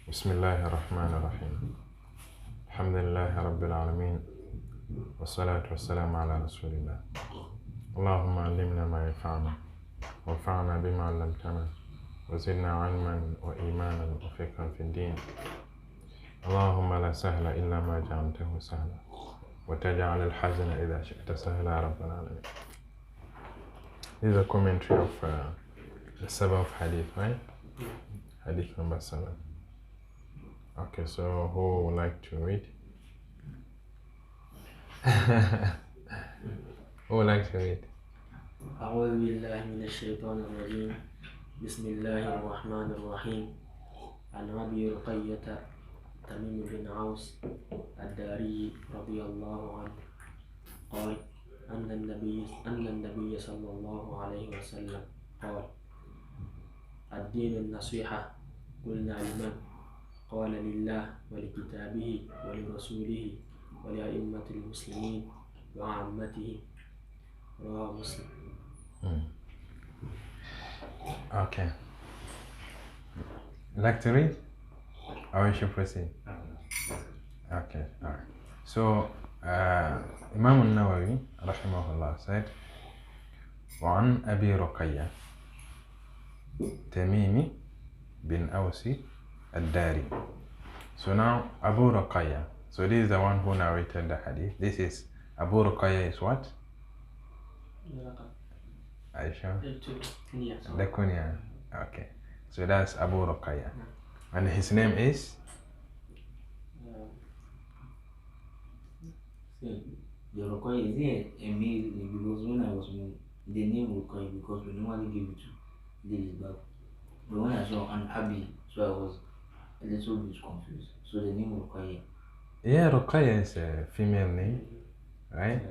بسم الله الرحمن الرحيم. الحمد لله رب العالمين، والصلاة والسلام على رسول الله. اللهم علمنا ما ينفعنا وانفعنا بما علمتنا وزدنا علما وإيمانا وفقها في الدين. اللهم لا سهل إلا ما جعلته سهلا وتجعل الحزن إذا شئت سهلا يا رب العالمين. This is a commentary of the 7th hadith, right? Hadith number 7. Okay, so who would like to read? Who would like to read? أعوذ بالله من الشيطان الرجيم. بسم الله الرحمن الرحيم. عن أبي رقية تميم بن عوس الداري رضي الله عنه قال أن النبي صلى الله عليه وسلم قال: الدين النصيحة. قلنا لمن؟ قال: لله ولكتابه ولرسوله ولأئمة المسلمين وعامته. رواه مسلم. Okay. Like to read? Or we should proceed? Okay, alright. So, Imam al-Nawawi, rahimahullah, said, وعن أبي رقية تميم بن أوس الداري. So now, Abu Ruqayya. So this is the one who narrated the hadith. This is, Abu Ruqayya is what? Aisha? The kunya. Okay. So that's Abu Ruqayya. And his name is? The Ruqayya is amazing because when I was born, the name Ruqayya because we normally give it to ladies, but when I saw an Abi, so I was a little bit confused. So the name Ruqayya. Yeah, Ruqayya is a female name, right?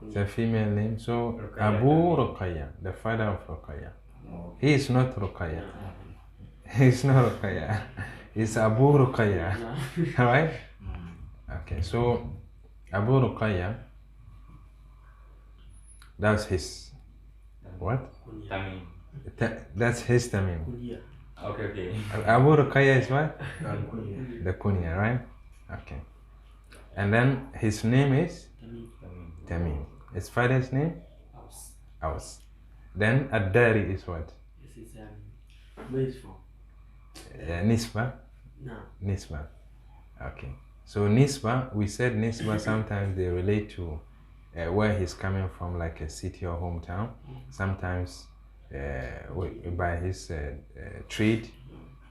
It's a female name. So Abu Ruqayya, the father of Ruqayya. He is not Ruqayya. He is not Ruqayya. He's Abu Ruqayya. Alright? Okay, so Abu Ruqayya, that's his what? Tamim. That's his tamim. Okay. Abu Ruqayya is what? The kunya, right? Okay. And then his name is Tamim. His father's name? Aus. Then Ad-Dari is what? Where is from? Nisba? No. Nisba. Okay. So Nisba, we said Nisba sometimes they relate to where he's coming from, like a city or hometown. Sometimes by his trade,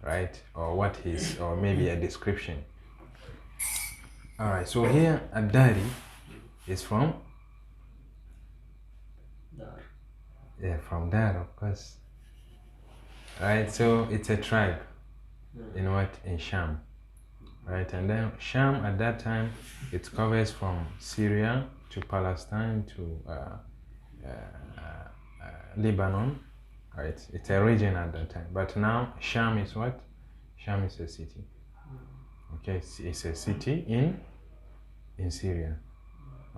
right? Or what he's, or maybe a description. Alright, so here Ad-Dari is from? Dar. Yeah, from Dar, of course. Right, so it's a tribe in what? In Sham. Right, and then Sham at that time, it covers from Syria to Palestine to Lebanon. Right, it's a region at that time. But now Sham is what? Sham is a city. Okay, it's a city in Syria.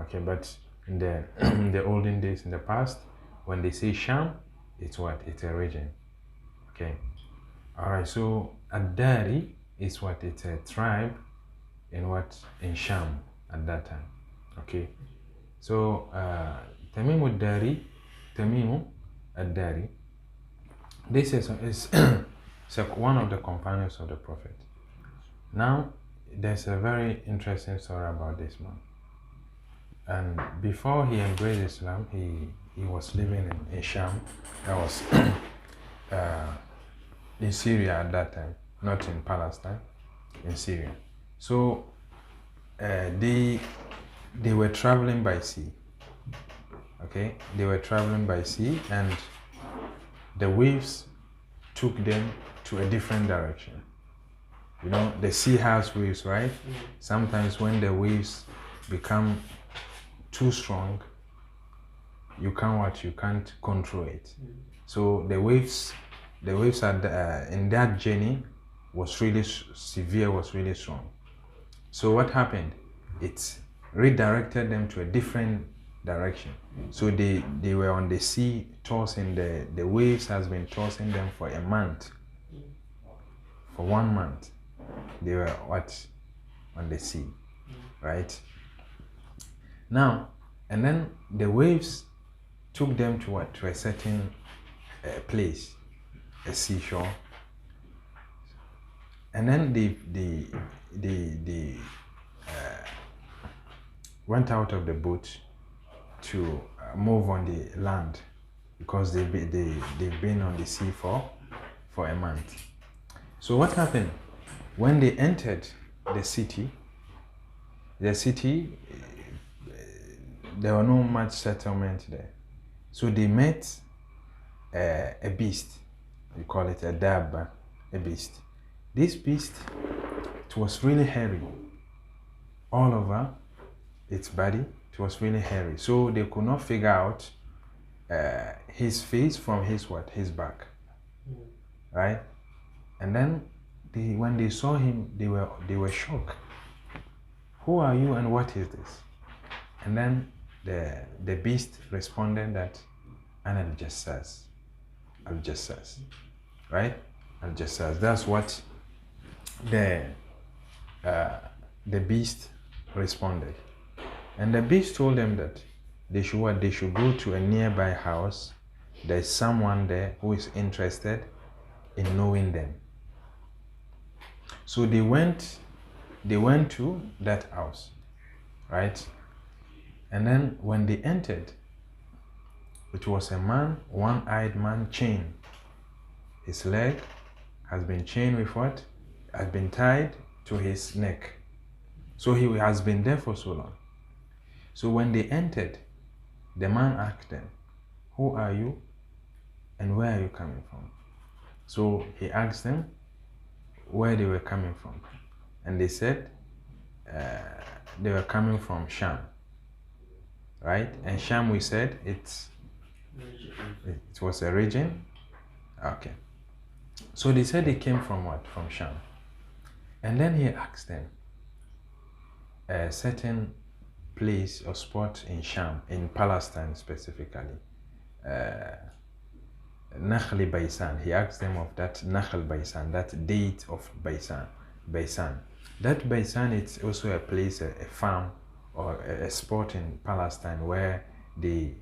Okay, but in the in the olden days, in the past, when they say Sham, it's what? It's a region. Okay. Alright, so Ad-Dari is what? It's a tribe in what? In Sham at that time. Okay. So Tamim Ad-Dari, Tamim Ad-Dari, this is one of the companions of the Prophet. Now, there's a very interesting story about this man. And before he embraced Islam, he was living in Sham. That was in Syria at that time, not in Palestine, in Syria. So they were traveling by sea. Okay, they were traveling by sea, and the waves took them to a different direction. You know, the sea has waves, right? Sometimes when the waves become too strong, you can't control it. So the waves in that journey was really severe, was really strong. So what happened? It redirected them to a different direction. So they were on the sea tossing, the waves has been tossing them for a month. For 1 month. They were what? On the sea, right? Now, and then the waves took them to what? To a certain place, a seashore. And then they went out of the boat to move on the land because they've been on the sea for a month. So what happened? When they entered the city, there were no much settlement there. So they met a beast. We call it a dabba, a beast. This beast, it was really hairy. All over its body, it was really hairy. So they could not figure out his face from his back. Right? And then when they saw him, they were shocked. Who are you and what is this? And then the beast responded that Ana al-Jassas. Al-Jassas. Right? Al-Jassas. That's what the beast responded. And the beast told them that they should go to a nearby house. There's someone there who is interested in knowing them. So they went to that house, right? And then when they entered, it was a man, one-eyed man, chained. His leg has been chained with what? Has been tied to his neck. So he has been there for so long. So when they entered, the man asked them, who are you and where are you coming from? So he asked them where they were coming from. And they said they were coming from Sham. Right? And Sham, we said, it was a region. Okay. So they said they came from what? From Sham. And then he asked them a certain place or spot in Sham, in Palestine specifically. Nakhli Baisan. He asked them of that Nakhl Baisan, that date of Baisan. That Baisan, it's also a place, a farm or a spot in Palestine where it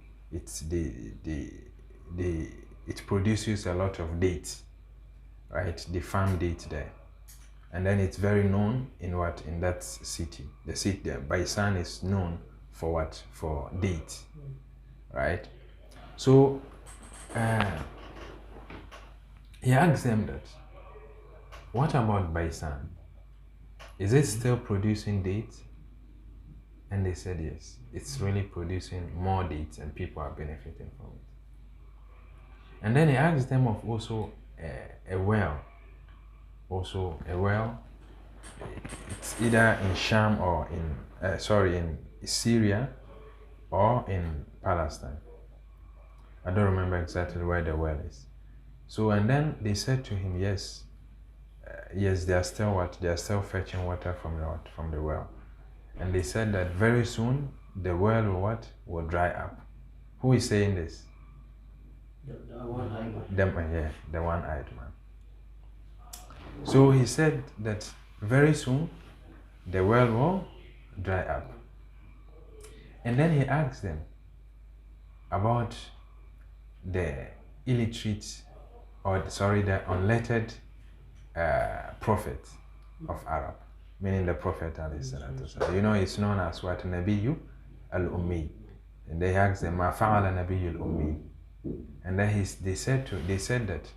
produces a lot of dates, right? The farm date there. And then it's very known in that city. The Baisan is known for what? For dates, right? So he asked them that, what about Baisan? Is it still producing dates? And they said yes, it's really producing more dates and people are benefiting from it. And then he asked them of also a well. Also a well, it's either in Sham or in Syria or in Palestine. I don't remember exactly where the well is. So, and then they said to him, yes, they are still they are still fetching water from the well. And they said that very soon the well will dry up. Who is saying this? The one-eyed man. The one-eyed man. So he said that very soon the well will dry up. And then he asked them about the illiterate, the unlettered prophet of Arab, meaning the Prophet alayhi. You know, it's known as what? Nabiyyu al-Ummi. And they asked them, Ma fa'ala Nabiyyu al-Ummi. And then they said that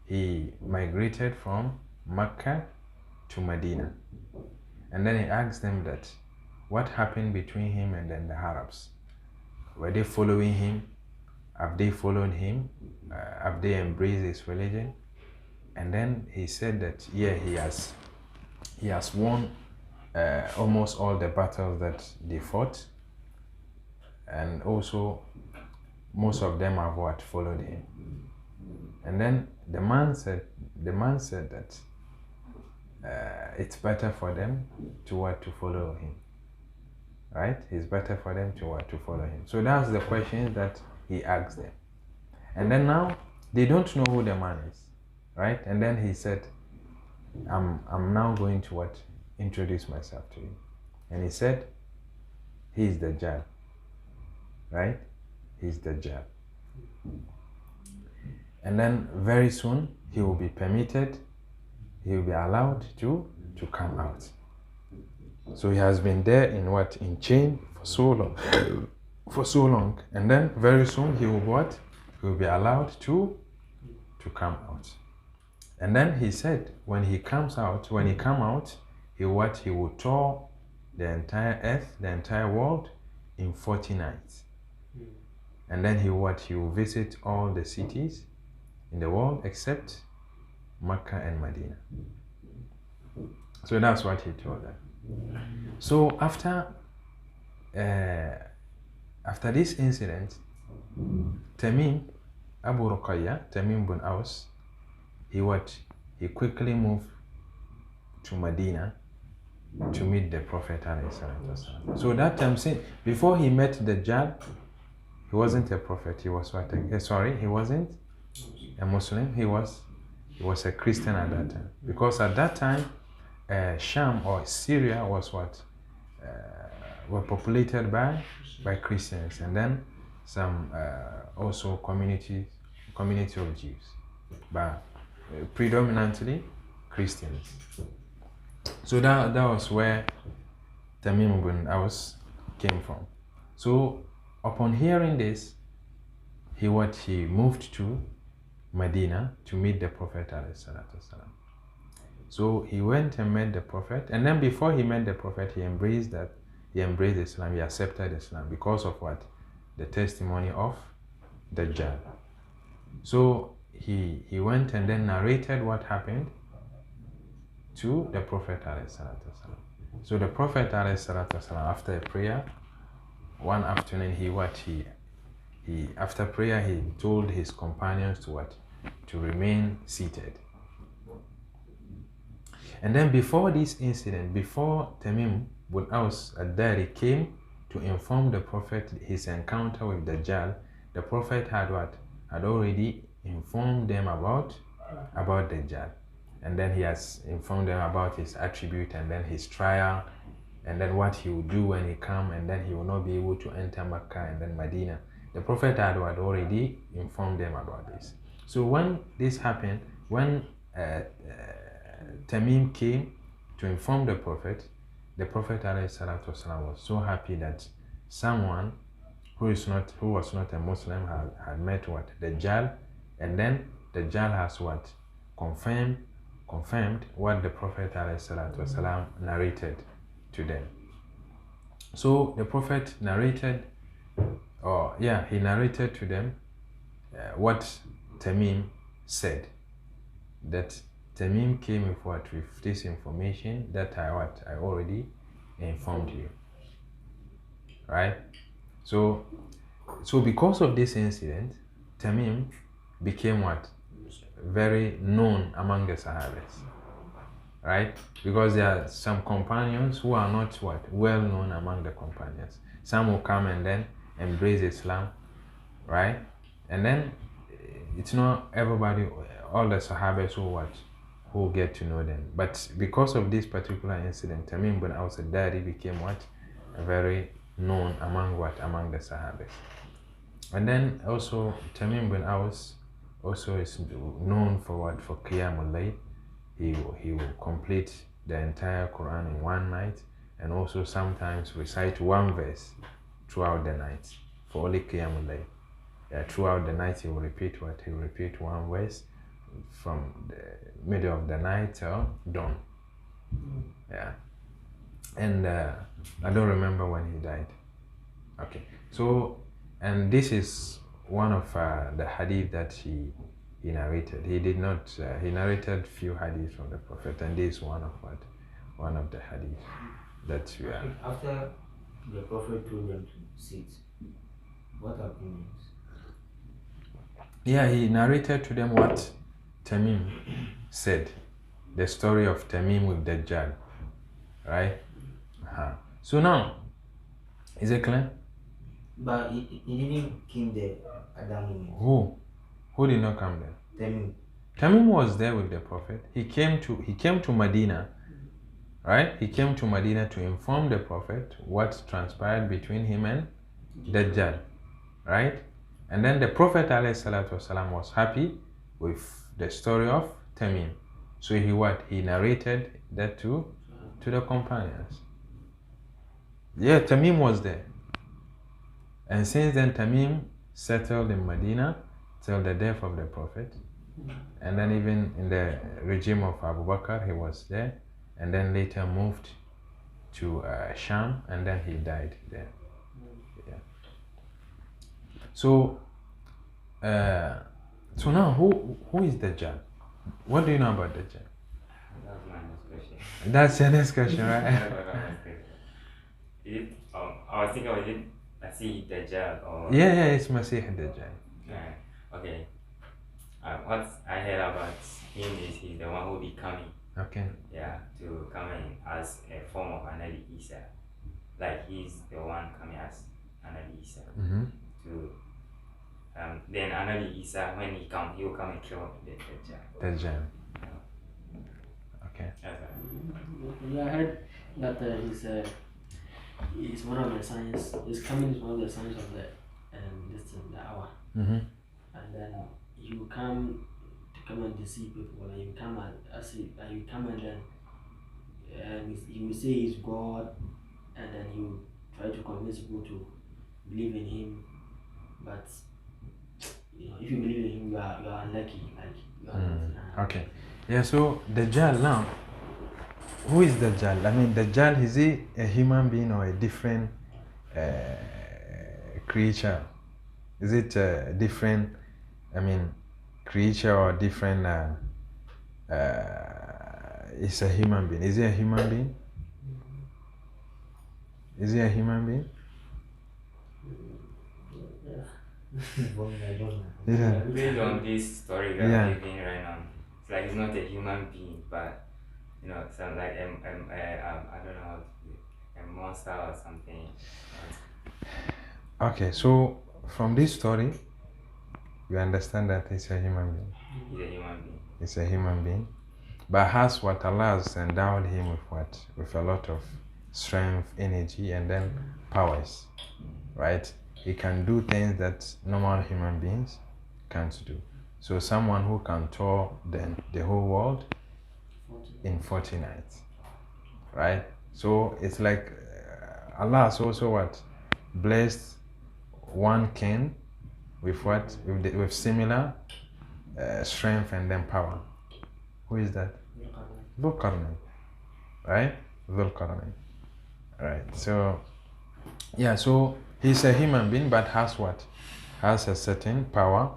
he migrated from Mecca to Medina. And then he asked them that what happened between him and then the Arabs. Were they following him? Have they followed him? Have they embraced his religion? And then he said that he has won almost all the battles that they fought, and also most of them have followed him. And then the man said that it's better for them to follow him, right? It's better for them to follow him. So that's the questions that he asked them. And then now they don't know who the man is, right? And then he said, I'm now going to what? Introduce myself to you. And he said, he is Dajjal. Right? He's Dajjal. And then very soon he will be permitted, he will be allowed to come out. So he has been there in what? In chain for so long. For so long. And then very soon he will what? He will be allowed to come out. And then he said, when he comes out, he will tour the entire earth, the entire world in 40 nights. And then he will visit all the cities in the world except Mecca and Medina. So that's what he told them. So after this incident, Tamim Abu Ruqayya, Tamim bin Aus, he quickly moved to Medina to meet the Prophet. So that time, before he met Dajjal, he wasn't a prophet. He was what? He wasn't a Muslim. He was a Christian at that time. Because at that time, Sham or Syria was what? Were populated by Christians, and then some also community of Jews, but predominantly Christians. So that was where Tamim bin Aus came from. So upon hearing this, he moved to Medina to meet the Prophet. So he went and met the Prophet, and then before he met the Prophet, he embraced Islam, he accepted Islam because of what? The testimony of Dajjal. So he went and then narrated what happened to the Prophet. So the Prophet after a prayer, one afternoon, after prayer, he told his companions to remain seated. And then before this incident, before Tamim bin Aus al-Dari came to inform the Prophet his encounter with Dajjal, the Prophet had already informed them about Dajjal. And then he has informed them about his attribute, and then his trial, and then what he will do when he comes, and then he will not be able to enter Mecca and then Medina. The Prophet had already informed them about this. So when this happened, when Tamim came to inform the Prophet was so happy that someone who was not a Muslim had met Dajjal, and then Dajjal has confirmed what the Prophet narrated to them. So the Prophet narrated to them what Tamim said, that Tamim came with this information that I already informed you. Right? So because of this incident, Tamim became very known among the Sahabas. Right? Because there are some companions who are not well known among the companions. Some will come and then embrace Islam, right? And then it's not everybody, all the Sahabas who get to know them. But because of this particular incident, Tamim bin Aus al-Dari became very known among the Sahabas. And then also Tamim bin Aus also is known for Qiyamul Layl. He will complete the entire Quran in one night, and also sometimes recite one verse throughout the night for only Qiyamul Layl. Throughout the night he will repeat one verse from the middle of the night till dawn. Yeah. And I don't remember when he died. Okay. So, and this is one of the hadith that he narrated. He did not. He narrated few hadiths from the Prophet, and this is one of the hadith that we are. After the Prophet told them to sit, what happened? Yeah, he narrated to them what Tamim said, the story of Tamim with Dajjal, right? So now, is it clear? But he didn't come there at that moment. Who did not come there? Tamim. Tamim was there with the Prophet. He came to Medina, right? He came to Medina to inform the Prophet what transpired between him and Dajjal, right? And then the Prophet ﷺ was happy with the story of Tamim. So he narrated that to the companions. Yeah, Tamim was there. And since then Tamim settled in Medina till the death of the Prophet. And then even in the regime of Abu Bakr, he was there. And then later moved to Sham, and then he died there. Yeah. So now who is Dajjal? What do you know about Dajjal? That's my next question. That's your next question, right? That's my next question. Is it, I was thinking, was it Masih Dajjal or? Yeah, it's Masih Dajjal. Yeah. Okay. What I heard about him is he's the one who will be coming. Okay. Yeah, to come in as a form of Anabi Isa. Like he's the one coming as Anabi Isa. Mm-hmm. Then Anabi Isa, when he comes, he will come and kill the Dajjal. Dajjal. Okay. That's right. Yeah, I heard that he's one of the signs. His coming is one of the signs of the hour. Mm-hmm. And then you come to come and deceive people, and you come and you come and then you say he's God, and then you try to convince people to believe in him. But if you believe in him, you are unlucky. Like you are Okay. Yeah. So Dajjal now. Who is Dajjal? I mean, Dajjal, is he a human being or a different creature? Is it a different, creature or different? It's a human being. Is he a human being? Is he a human being? Yeah. Based on this story that I'm living right now, it's like he's not a human being, but some like I don't know, a monster or something. Okay, so from this story, we understand that he's a human being. He's a human being. He's a human being, but has what Allah has endowed him with with a lot of strength, energy, and then powers, right? He can do things that normal human beings can't do. So someone who can tour the whole world in 40 nights, right? So it's like Allah has also blessed one king with with similar strength and then power. Who is that? Dhul-Qarnayn, right? Dhul-Qarnayn, right? So yeah, so he's a human being, but has a certain power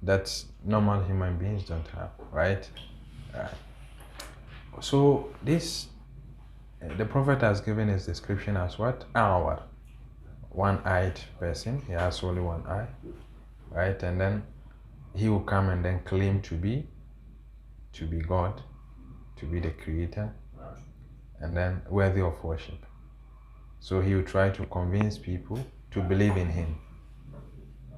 that normal human beings don't have, right? So this, the Prophet has given his description as what? Our one-eyed person. He has only one eye, right? And then he will come and then claim to be God, to be the creator, and then worthy of worship. So he will try to convince people to believe in him,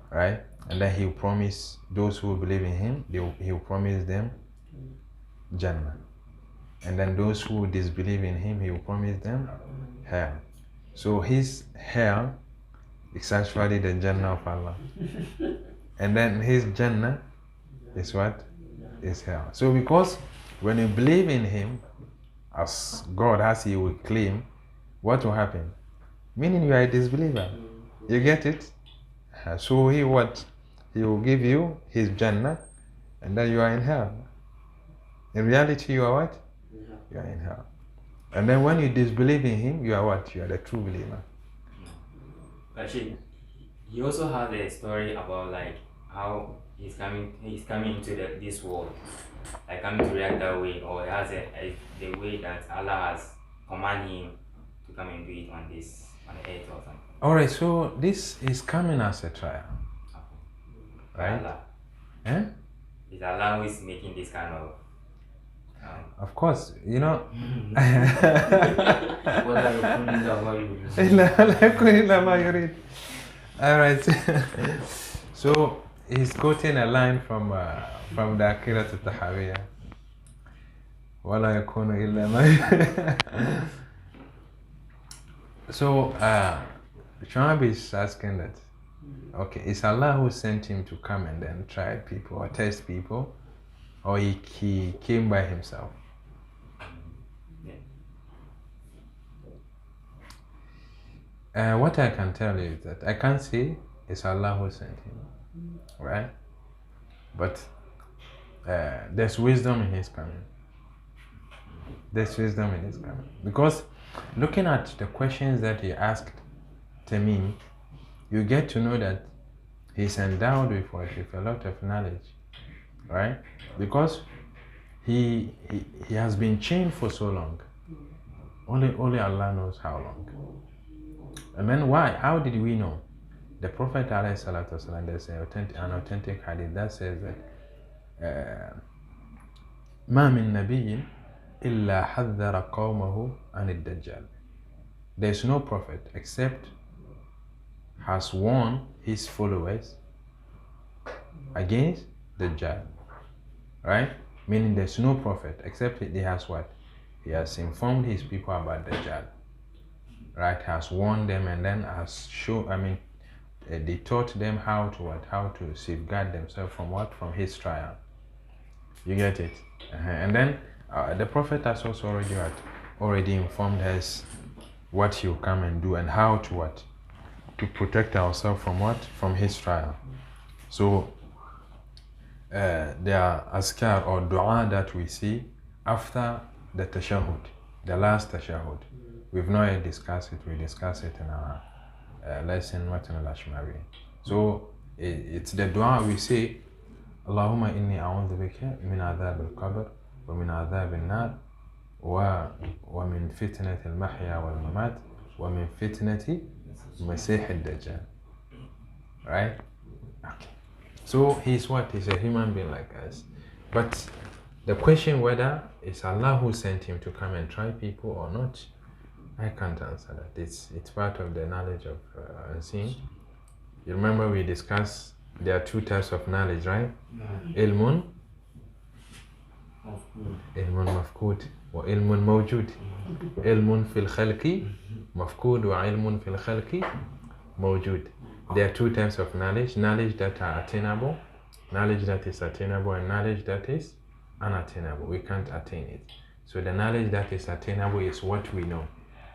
right? And then he will promise those who believe in him, he will promise them Jannah. And then those who disbelieve in him, he will promise them hell. So his hell is actually the Jannah of Allah. And then his Jannah is what? Is hell. So because when you believe in him as God, as he will claim, what will happen? Meaning you are a disbeliever. You get it? So he will give you his Jannah, and then you are in hell. In reality, you are what? You are in hell. And then when you disbelieve in him, you are what? You are the true believer. Actually, he also has a story about like how he's coming into this world, like coming to react that way, or he has the way that Allah has commanded him to come and do it on the earth or something. Alright, so this is coming as a trial. Right? Allah. Eh? It's Allah who is making this kind of Of course, you know. Alright. So he's quoting a line from the Akira to Tahawiyah. وَلَا يَكُونُ إِلَّا مَا. So, Shuaib is asking that, okay, is Allah who sent him to come and then try people or test people, or he came by himself? What I can tell you is that I can't say it's Allah who sent him, right? But there's wisdom in his coming. There's wisdom in his coming. Because looking at the questions that he asked Tamim, you get to know that he's endowed with a lot of knowledge, right? Because he has been chained for so long. Only Allah knows how long. And then why? How did we know? The Prophet ﷺ, there's an authentic hadith that says that ما من نبي إلا حذر قومه عن الدجال. There's no prophet except has warned his followers against Dajjal, right? Meaning there's no prophet except he has what? He has informed his people about Dajjal, right? Has warned them and then has shown, they taught them how to safeguard themselves from what? From his trial. You get it? And then the Prophet has also already informed us what he'll come and do and how to what? To protect ourselves from what? From his trial. So there are azkar or dua that we see after the tashahud, the last tashahud. We've not yet discussed it. We discuss it in our lesson Matan al-Ashmari. So it's the dua we say, Allahumma inni a'udhu bika min adhab al-qabr wa min adhab al-nar wa min fitnati al-mahya wal-mamat wa min fitnati Masih al-Dajjal. Right? Okay. So he's what? He's a human being like us. But the question whether it's Allah who sent him to come and try people or not, I can't answer that. It's part of the knowledge of unseen. You remember we discussed there are two types of knowledge, right? Ilmun mafkud wa ilmun mawjud. Ilmun fil khalqi mafkud wa ilmun fil khalqi mawjud. There are two types of knowledge. Knowledge that are attainable, knowledge that is attainable, and knowledge that is unattainable. We can't attain it. So the knowledge that is attainable is what we know.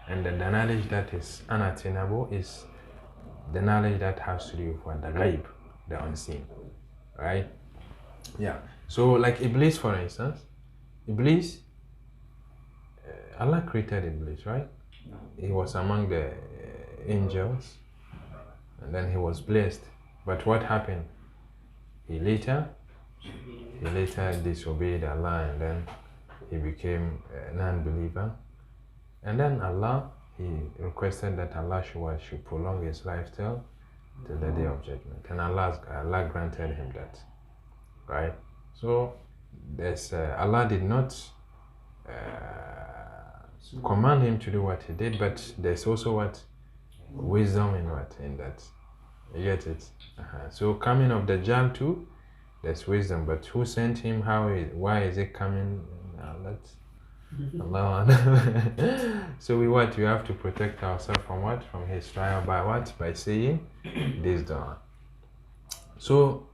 And then the knowledge that is unattainable is the knowledge that has to do with the ghaib, the unseen, right? Yeah. So like Iblis, for instance, Iblis, Allah created Iblis, right? He was among the angels, and then he was blessed. But what happened? He later disobeyed Allah, and then he became a non-believer. And then Allah, he requested that Allah should prolong his life till the day of judgment. And Allah granted him that, right? So there's Allah did not command him to do what he did, but there's also what? Wisdom in that. You get it? So coming of Dajjal too, there's wisdom, but who sent him? Why is it coming? That's Allah. So we have to protect ourselves from what? From his trial by what? By saying this dua. So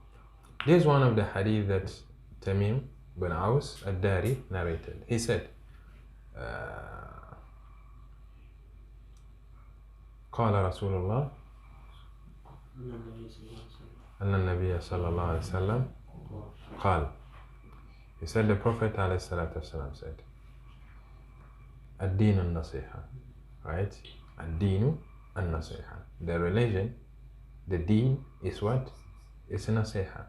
this is one of the hadith that Tamim bin Aus ad-Dari narrated. He said, قال رسول الله أن النبي صلى الله عليه وسلم قال. He said the Prophet عليه الصلاة والسلام said, الدين النصيحة, right? الدين النصيحة. The religion, the deen is what? It's nasiha.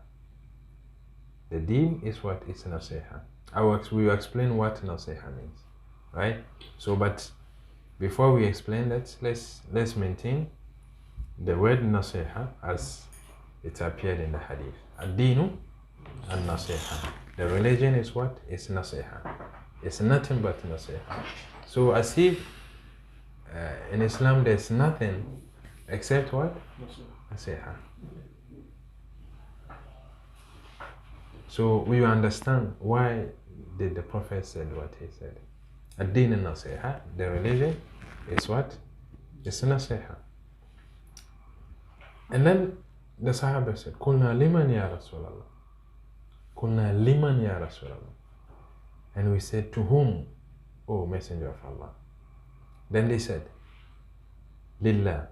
The deen is what? It's nasiha. We will explain what nasiha means, right? So, but before we explain that, let's maintain the word nasiha as it appeared in the hadith. Ad-dinu an-nasiha. The religion is what? It's nasiha. It's nothing but nasiha. So as if in Islam there's nothing except what? Nasiha. So we understand why did the Prophet said what he said. Ad-din al-nasiha, the religion is what? It's nasiha. And then the Sahaba said, Kulna liman ya Rasulallah. Kulna liman ya Rasulallah. And we said, to whom, O Messenger of Allah? Then they said, Lillah,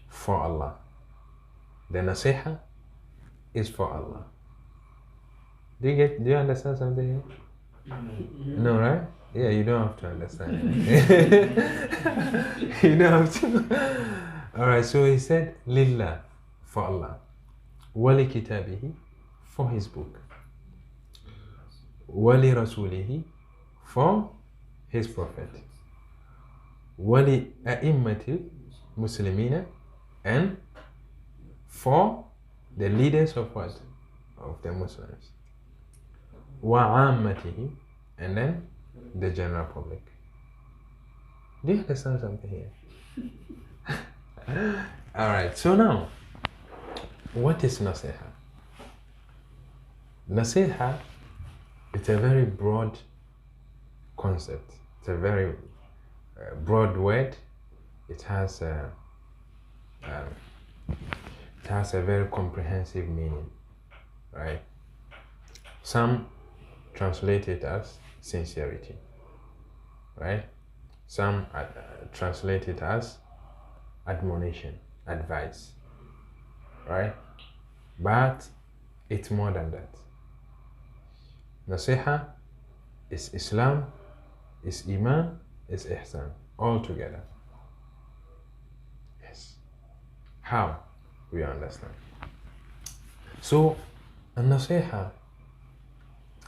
for Allah. The nasiha is for Allah. Do you understand something here? No, right? Yeah, you don't have to understand. You don't have to. Alright, so he said, Lillah, for Allah. Wali kitabihi, for his book. Wali rasulihi, for his prophet. Wali a'immati muslimina, and for the leaders of what? Of the Muslims. Wa'ammatihi, and then the general public. Do you understand something here? Alright, so now, what is nasiha? Nasiha, it's a very broad concept. It's a very broad word. It has a very comprehensive meaning, right? Some translate it as sincerity, right? Some translate it as admonition, advice, right? But it's more than that. Nasiha is Islam, is Iman, is Ihsan, all together. Yes. How? We understand. So, Nasiha,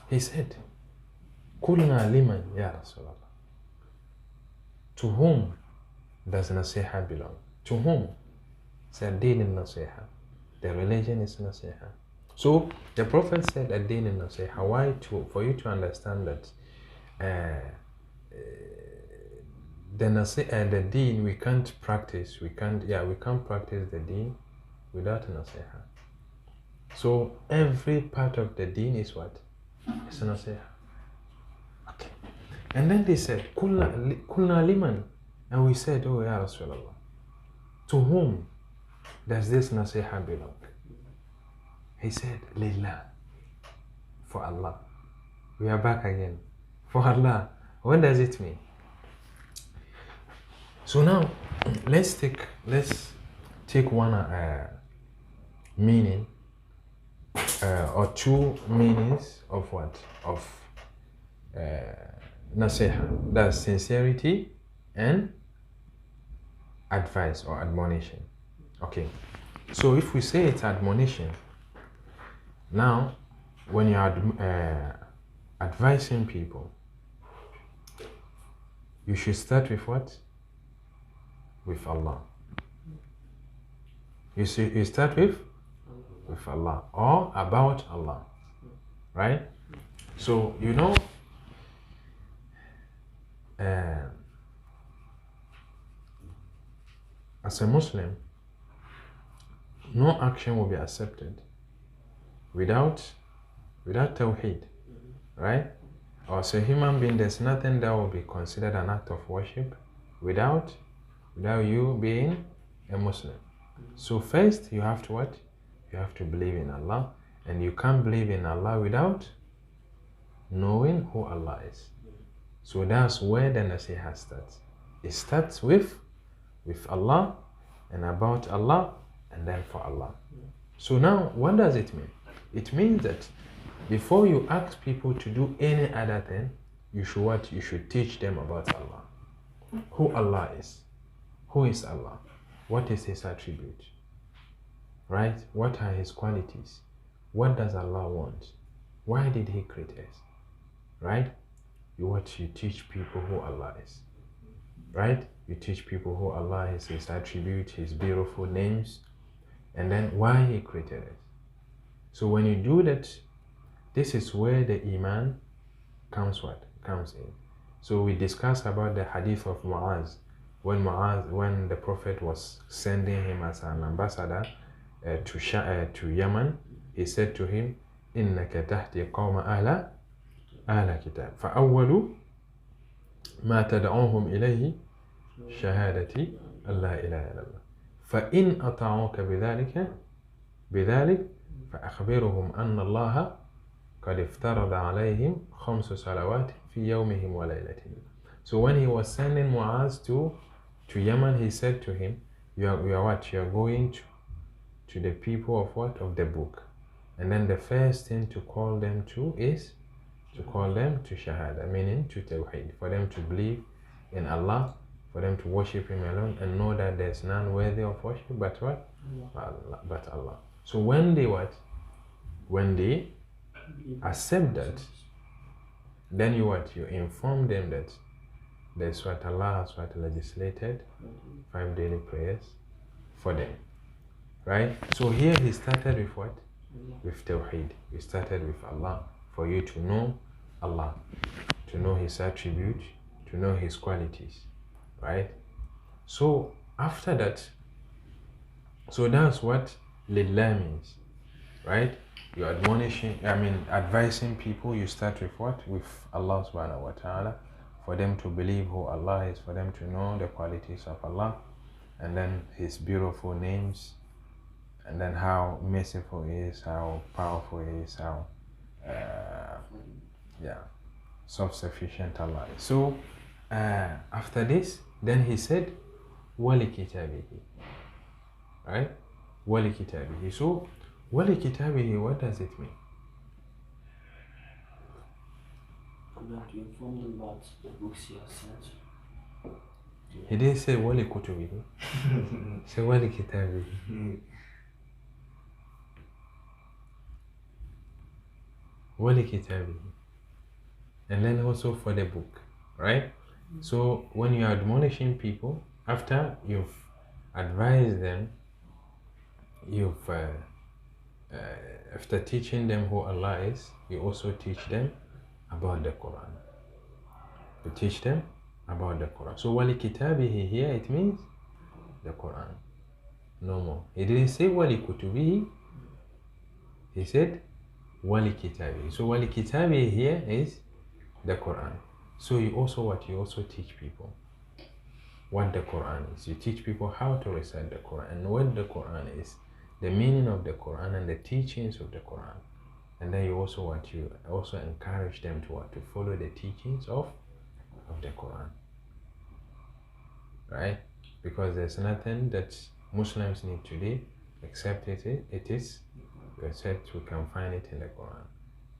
he said, Kulna liman ya Rasulallah. To whom does Nasiha belong? To whom? Said Din al-Nasiha. The religion is Nasiha. So the Prophet said Ad-Din al-Nasiha. Why? For you to understand that the Deen we can't practice. We can't practice the Deen without Nasiha. So every part of the Deen is what? It's Nasiha. Okay. And then they said, Kulna liman. And we said, oh Ya Rasulallah, to whom does this nasiha belong? He said, Lillah, for Allah. We are back again. For Allah. What does it mean? So now, let's take one meaning or two meanings of what? Of nasiha. That's sincerity and advice or admonition. Okay, so if we say it's admonition, now when you are advising people, you should start with what? With Allah. You start with Allah or about Allah, right? So you know, as a Muslim, no action will be accepted without Tawheed, right? Or as a human being, there's nothing that will be considered an act of worship without you being a Muslim. So first, you have to what? You have to believe in Allah, and you can't believe in Allah without knowing who Allah is. So that's where the nasiha starts. It starts with Allah and about Allah and then for Allah. So now, what does it mean? It means that before you ask people to do any other thing, you should what? You should teach them about Allah. Who Allah is. Who is Allah? What is His attribute? Right? What are His qualities? What does Allah want? Why did He create us? Right? You teach people who Allah is. Right? You teach people who Allah is, His attribute, His beautiful names, and then why He created us. So when you do that, this is where the Iman comes in. So we discussed about the hadith of Mu'az. When the Prophet was sending him as an ambassador to Yemen, he said to him, إنك تهدي قوم أهل كتاب فأول ما تدعوهم إليه شهادة أن لا إله إلا الله فإن أطاعوك بذلك فأخبرهم أن الله قد افترض عليهم 5 صلوات في يومهم وليلتهم. So when he was sending Muaz to Yemen, he said to him, you are what? You are going to the people of what? Of the book. And then the first thing to call them to is to call them to Shahada, meaning to Tawheed, for them to believe in Allah, for them to worship Him alone and know that there's none worthy of worship but what? Allah. But Allah. So when they what? When they accept that, then you what? You inform them that that's what Allah has what legislated, 5 daily prayers for them. Right? So here he started with what? With Tawheed. He started with Allah, for you to know Allah, to know His attributes, to know His qualities. Right? So after that, so that's what Lillah means. Right? You're advising people, you start with what? With Allah subhanahu wa ta'ala, for them to believe who Allah is, for them to know the qualities of Allah, and then His beautiful names, and then how merciful He is, how powerful He is, how self-sufficient Allah is. So after this, then he said, Wali kitabihi. Right? Wali kitabihi. So Wali kitabihi, what does it mean? You have to inform them about the books He has sent. He didn't say Wali kutubihi. He said Wali kitabihi. Wali kitabihi. And then also for the book, right? So when you are admonishing people, after you've advised them, after teaching them who Allah is, you also teach them about the Quran. You teach them about the Quran. So Wali kitabihi here, it means the Quran. No more. He didn't say Wali kutubihi. He said Wali kitabihi. So Wali kitabihi here is the Quran. So you also teach people what the Quran is. You teach people how to recite the Quran and what the Quran is, the meaning of the Quran and the teachings of the Quran. And then you also encourage them to follow the teachings of the Quran. Right? Because there's nothing that Muslims need today except except we can find it in the Quran.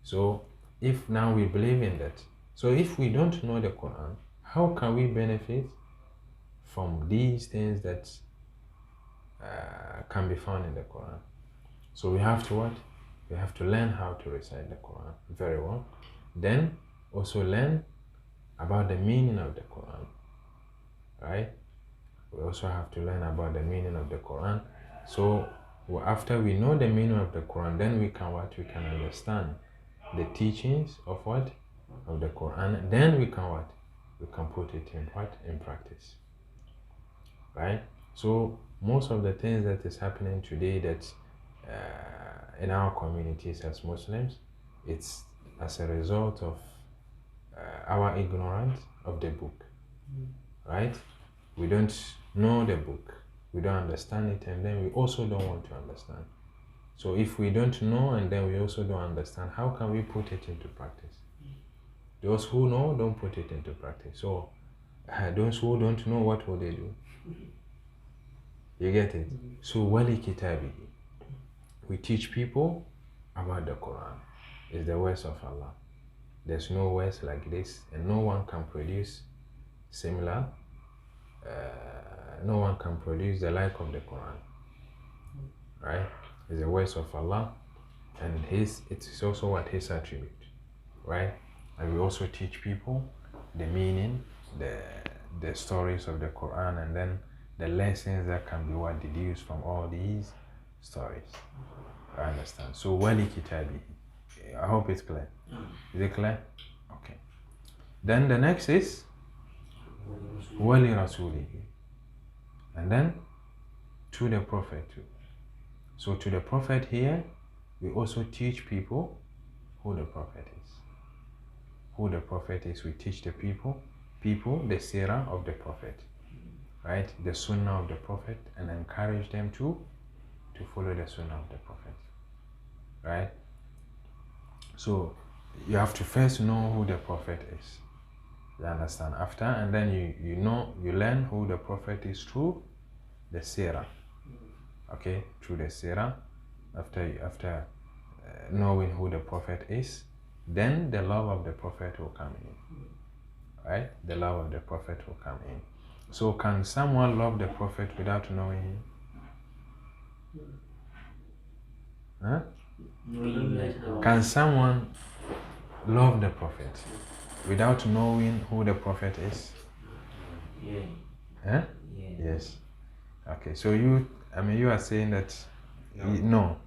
So if now we believe in that, so if we don't know the Quran, how can we benefit from these things that can be found in the Quran? So we have to what? We have to learn how to recite the Quran very well. Then also learn about the meaning of the Quran. Right? We also have to learn about the meaning of the Quran. So after we know the meaning of the Quran, then we can understand the teachings of what? Of the Quran. Then we can put it in practice. Right? So most of the things that is happening today that in our communities as Muslims, it's as a result of our ignorance of the book. Right? We don't know the book, we don't understand it, and then we also don't want to understand. So if we don't know and then we also don't understand, how can we put it into practice? Those who know don't put it into practice. So those who don't know, what will they do? You get it? So Wali kitabi, we teach people about the Quran. It's the words of Allah. There's no words like this, and no one can produce similar. No one can produce the like of the Quran. Right? It's the words of Allah, and it's also what His attribute. Right? And we also teach people the meaning, the stories of the Quran, and then the lessons that can be deduced from all these stories. I understand. So Wali kitabi. I hope it's clear. Is it clear? Okay. Then the next is Wali Rasulihi. And then to the Prophet too. So to the prophet here, we also teach people who the prophet is. Who the prophet is, we teach the people the seerah of the prophet, right? The sunnah of the prophet, and encourage them to follow the sunnah of the prophet, right? So you have to first know who the prophet is. You understand? After, and then you learn who the prophet is through the seerah. Okay, through the seerah. After knowing who the prophet is, then the love of the prophet will come in. Right? The love of the prophet will come in. So can someone love the prophet without knowing him? Huh? Can someone love the prophet without knowing who the prophet is? Yeah. Huh? Yeah. Yes. Okay, so you are saying that no. No.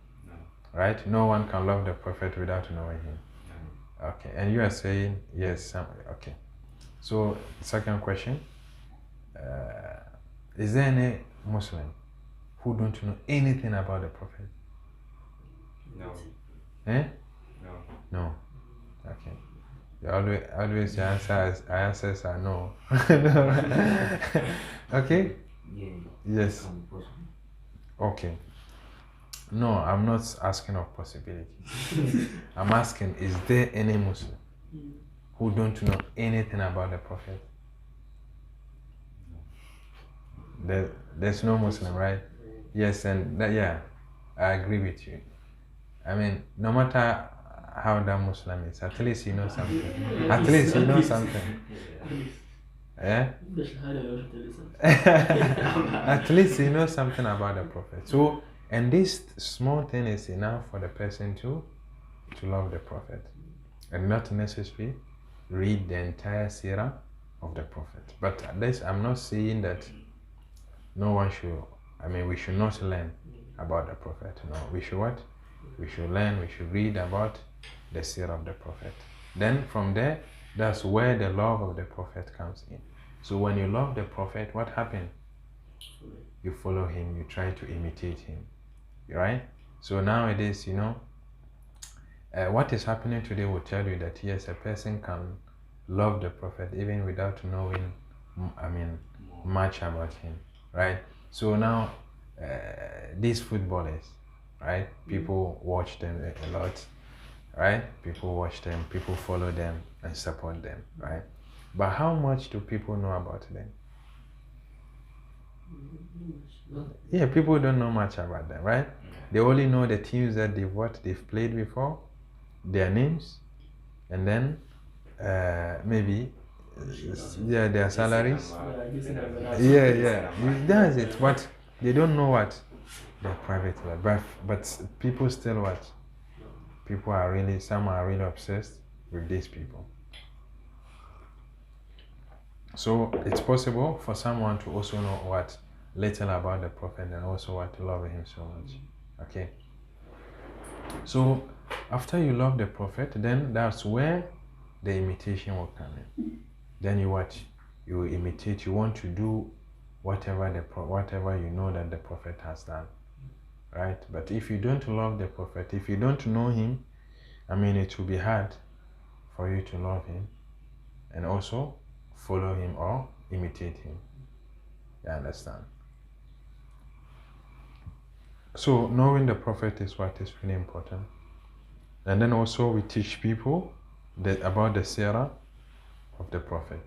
Right? No one can love the prophet without knowing him. No. Okay, and you are saying yes. Okay. So second question: is there any Muslim who don't know anything about the prophet? No. Eh? No. No. Okay. You always your answers are no. Okay. Yeah. Yes. Okay. No, I'm not asking of possibility. I'm asking, is there any Muslim who don't know anything about the prophet? There's no Muslim, right? Yes, and yeah, I agree with you. I mean, no matter how that Muslim is, at least he knows something. At least he knows something. Yeah? At least he knows something about the prophet. So, and this small thing is enough for the person to love the prophet. And not necessarily read the entire seerah of the prophet. But at least I'm not saying that no one should, we should not learn about the prophet. No, we should what? We should learn, we should read about the seerah of the prophet. Then from there, that's where the love of the prophet comes in. So when you love the prophet, what happens? You follow him, you try to imitate him, right? So nowadays, what is happening today will tell you that yes, a person can love the prophet even without knowing, much about him, right? So now, these footballers, right? People watch them a lot, right? People watch them, people follow them and support them, right? But how much do people know about them? Yeah, people don't know much about them, right? They only know the teams that they've played before, their names, and then maybe their salaries. Yeah. That's it. But they don't know what their private life. But people still what? Some are really obsessed with these people. So it's possible for someone to also know what little about the prophet and also what to love him so much. Okay. So after you love the prophet, then that's where the imitation will come in. Then you watch, you imitate, you want to do whatever you know that the prophet has done. Right? But if you don't love the prophet, if you don't know him, it will be hard for you to love him and also follow him or imitate him. You understand? So knowing the prophet is what is really important. And then also we teach people about the seerah of the prophet,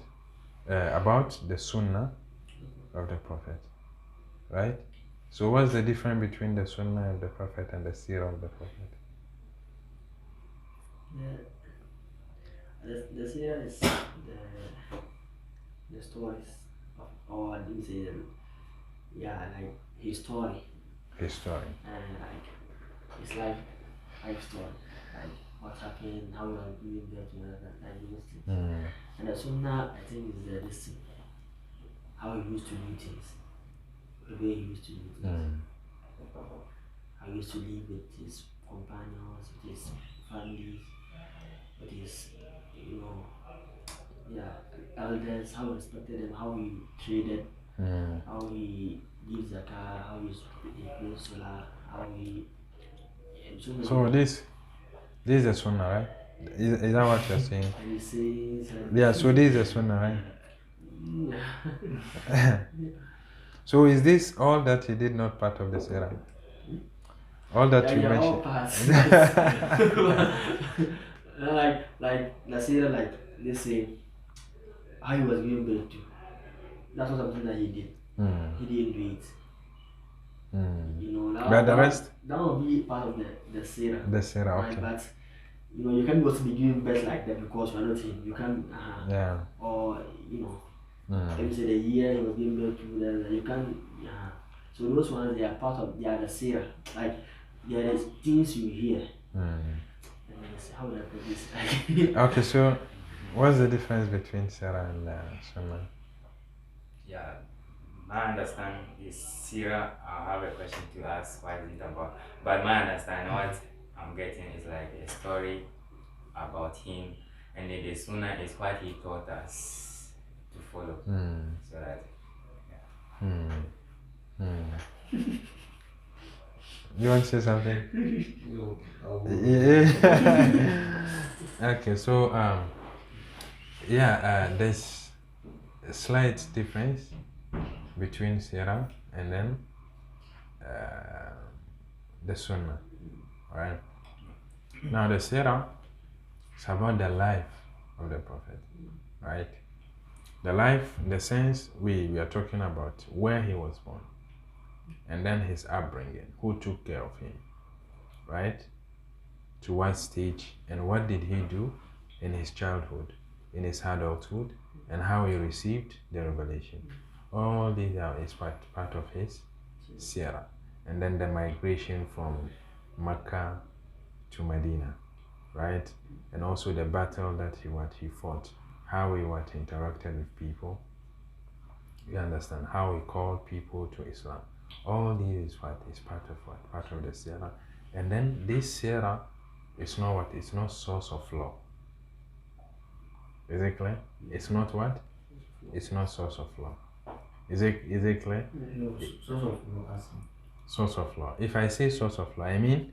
about the sunnah of the prophet, right? So what's the difference between the sunnah of the prophet and the seerah of the prophet? The seerah is the stories of, or I didn't say them. Yeah, like his story. His story. And like his life story. Like what happened, how you are doing there to like those things. And the sunnah, I think, is this thing. How he used to do things. The way he used to do things. How he used to live with his companions, with his families, with his, elders, how he respected them, how he traded, how he gives zakah, how he plays salah, how he so many So this is the sunnah, right? Is that what you're saying? and he says Yeah, so this is the sunnah, yeah. right? So is this all that he did not part of the Sirah? All that Yeah, you yeah, all mentioned? parts. like let's say let's say how he was giving birth to. That was something that he did. He didn't do it. You know, But the rest? that would be part of the Sirah. The Sirah, Right, okay. but you know, you can't go to be giving birth like that because you're not him. You can't, Yeah. or you know, let me say the year he was giving birth to, you can't, so those ones they are part of, they are the Sirah. Like, they are the things you hear. How would I put this? Okay, so what's the difference between Sirah and Sunnah? Yeah, my understanding is Sirah. I have a question to ask. What is it about? But my understanding, what I'm getting is like a story about him, and then the Sunnah is what he taught us to follow. So that, You want to say something? No, Yeah. Okay, so there's a slight difference between Sirah and then the Sunnah, right? Now the Sirah is about the life of the Prophet, right? The life, in the sense we are talking about where he was born, and then his upbringing, who took care of him, right? To what stage, and what did he do in his childhood, in his adulthood, and how he received the revelation. All these is part of his Sirah. And then the migration from Mecca to Medina, right? And also the battle that he fought, how he interacted with people. You understand how he called people to Islam. All these is part of the Sirah. And then this Sirah is not it's not source of law. Is it clear? It's not what? It's not source of law. Is it clear? no, source of no asking. Source of law. If I say source of law, I mean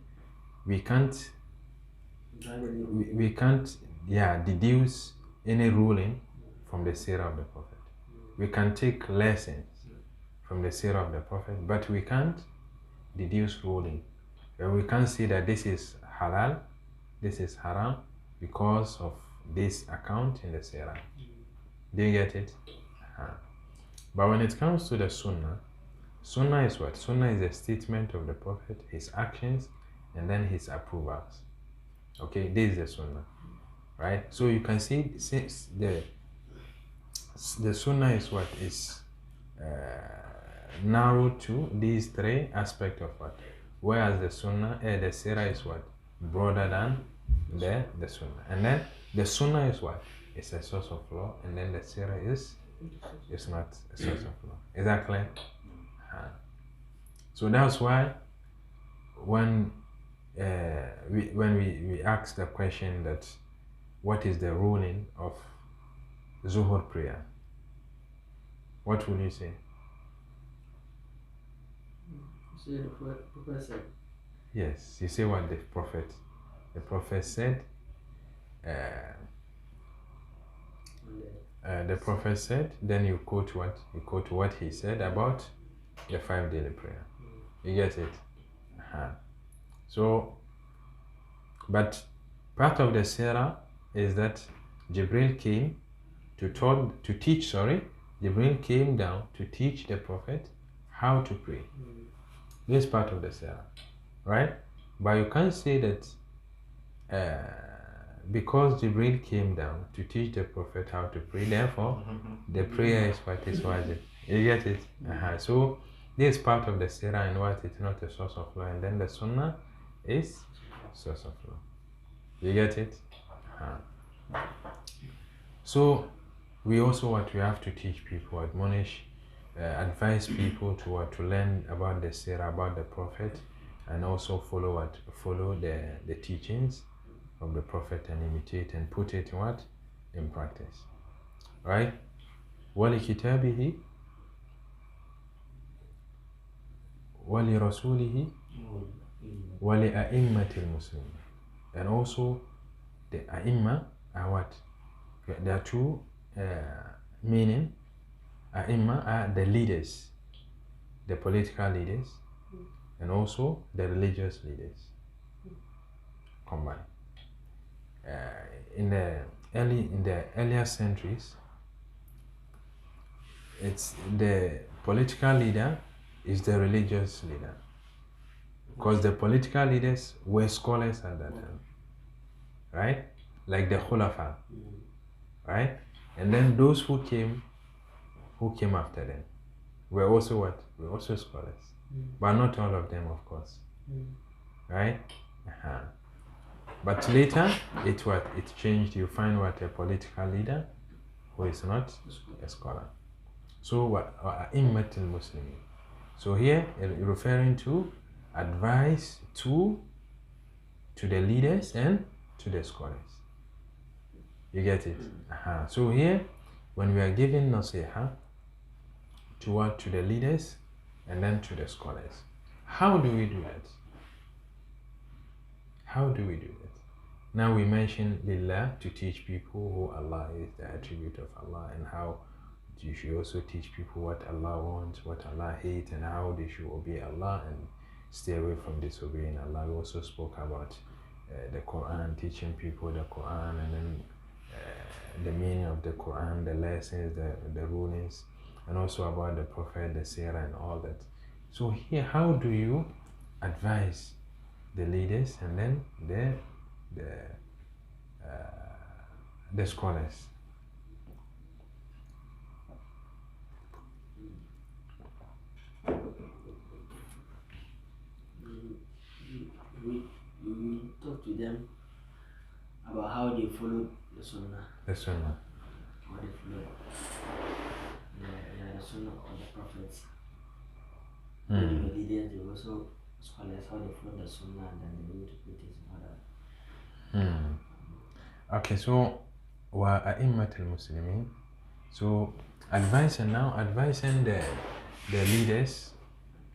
we can't deduce any ruling from the Sirah of the Prophet. We can take lessons from the Sirah of the Prophet, but we can't deduce ruling. We can't say that this is halal, this is haram because of this account in the Sirah. Do you get it? But when it comes to the Sunnah is what? Sunnah is a statement of the Prophet, his actions, and then his approvals. Okay, this is the Sunnah, right? So you can see the Sunnah is what is narrowed to these three aspects of what, whereas the Sirah is what, broader than the Sunnah. And then the Sunnah is what, it's a source of law, and then the Sirah is not a source of law. Is that clear? So that's why when we ask the question that what is the ruling of Zuhur prayer, what will you say? So the Prophet said. Yes, you say what the Prophet said. The Prophet said, then you quote what? You quote what he said about the 5 daily prayer. You get it? So, but part of the Sirah is that Jibril came Jibril came down to teach the Prophet how to pray. This is part of the Sirah, right? But you can't say that because Jibril came down to teach the Prophet how to pray, therefore the prayer is what is wajib. You get it? So this is part of the Sirah and what it's not a source of law, and then the Sunnah is source of law. You get it? So we also we have to teach people, admonish, advise people to learn about the Sirah, about the Prophet, and also follow the teachings of the Prophet and imitate and put it in practice. Right? وَلِكِتَابِهِ وَلِرَسُولِهِ وَلِأَئِمَّةِ الْمُسْلِمِينَ. And also the A'imma are what? There are two meaning. A'imma are the leaders, the political leaders, and also the religious leaders combined. In the earlier centuries, it's the political leader is the religious leader, because the political leaders were scholars at that time, right? Like the Khulafa, right? And then those who came after them were also what? Were also scholars, but not all of them, of course, right? But later, it changed. You find what? A political leader who is not a scholar. So what? A'immatul Muslimin. So here, referring to advice to the leaders and to the scholars. You get it? So here, when we are giving nasiha to the leaders and then to the scholars, how do we do that? How do we do that? Now we mentioned Lillah, to teach people who Allah is, the attribute of Allah, and how you should also teach people what Allah wants, what Allah hates, and how they should obey Allah and stay away from disobeying Allah. We also spoke about the Quran, teaching people the Quran, and then the meaning of the Quran, the lessons, the rulings, and also about the Prophet, the Seerah, and all that. So here, how do you advise the leaders and then the scholars? We talk to them about how they follow the Sunnah. The Sunnah. How they follow the Sunnah of the prophets. The leaders, they also scholars, how they follow the Sunnah, and then they need to put it in order. Okay, so وَأَئِمَّةِ الْمُسْلِمِينَ. So advising the leaders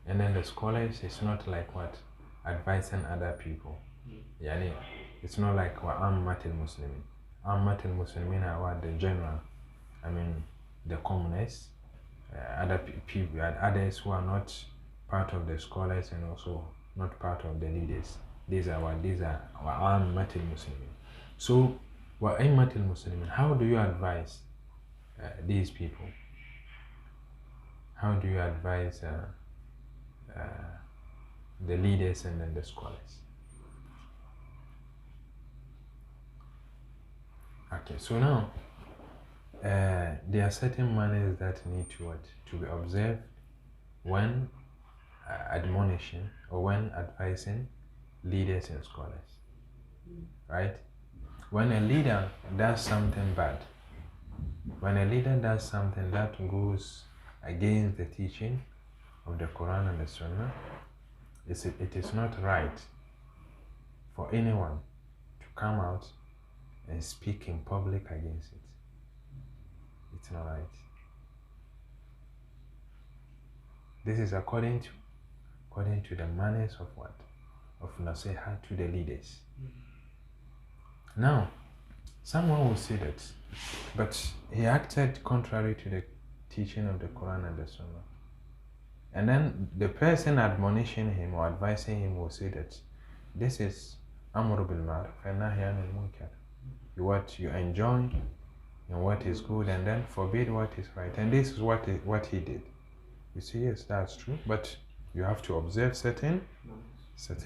and then the scholars is not like what? Advising other people. Yani, it's not like وَأَمَّةِ الْمُسْلِمِينَ. أَمَّةِ الْمُسْلِمِينَ are what? The general. I mean, the commoners, other people, others who are not part of the scholars and also not part of the leaders. These are وَأَمَّةِ الْمُسْلِمِينَ. So وَأَئِمَّةِ الْمُسْلِمِينَ, how do you advise these people? How do you advise the leaders and then the scholars? Okay, so now there are certain manners that need to be observed when admonishing or when advising leaders and scholars, right? When a leader does something bad, when a leader does something that goes against the teaching of the Quran and the Sunnah, it is not right for anyone to come out and speak in public against it. It's not right. This is according to the manners of what? Of nasiha to the leaders. Now, someone will say that, but he acted contrary to the teaching of the Quran and the Sunnah. And then the person admonishing him or advising him will say that this is Amr bil Ma'ruf and Nahy anil Munkar. What you enjoy and what is good, and then forbid what is right. And this is what he did. You say, yes, that's true, but you have to observe certain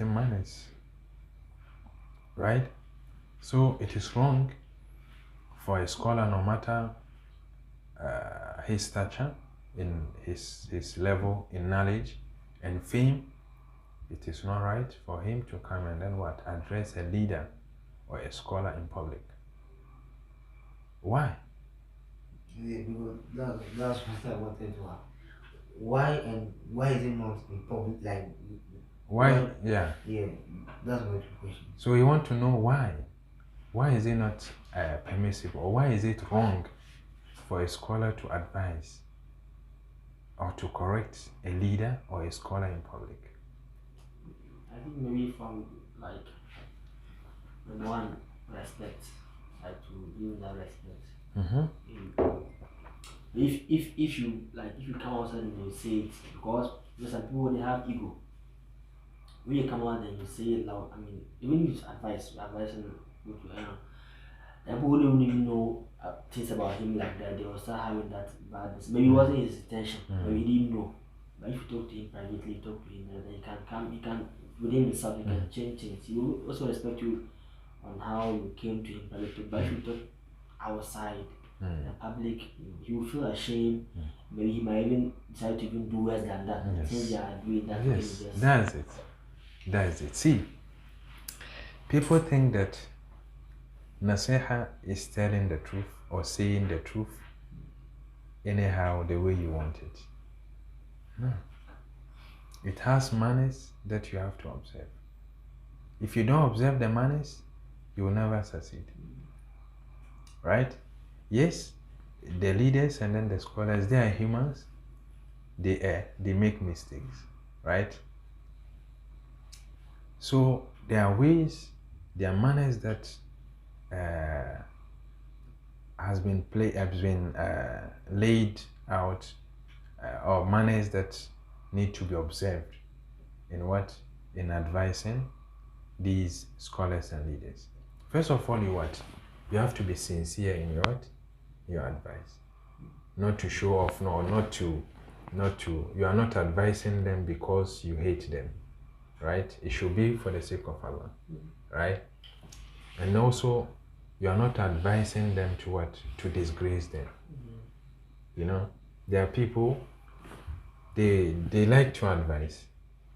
manners, right? So it is wrong for a scholar, no matter his stature, in his level in knowledge and fame, it is not right for him to come and then what? Address a leader or a scholar in public. Why? Yeah, because that's what I wanted to ask. Why is it not in public? Like why? Yeah, that's my question. so you want to know why? Why is it not permissible, or why is it wrong for a scholar to advise or to correct a leader or a scholar in public? I think maybe from like number one, respect. Like to give that respect. If you like if you come outside and you say it because there's some people they have ego. When you come out and you say it loud, I mean even if it's advice and good to people don't even know things about him like that. They will start having that badness. Maybe it wasn't his intention. Maybe he didn't know. But if you talk to him privately, talk to him, then he can come. He can within himself. He can change things. He will also respect you on how you came to him privately. But if you talk outside, in public, he will feel ashamed. Maybe he might even decide to even do worse than that. Since they are doing that. Yes, that's it. That's it. See, people think that Nasiha is telling the truth or saying the truth anyhow the way you want it. No. It has manners that you have to observe. If you don't observe the manners, you will never succeed. Right? Yes, the leaders and then the scholars, they are humans. They make mistakes. Right? So there are ways, there are manners that has been laid out, or manners that need to be observed in advising these scholars and leaders. First of all, you have to be sincere in your advice, not to show off, not to you are not advising them because you hate them, right? It should be for the sake of Allah, right? And also, you are not advising them to disgrace them. There are people, they like to advise,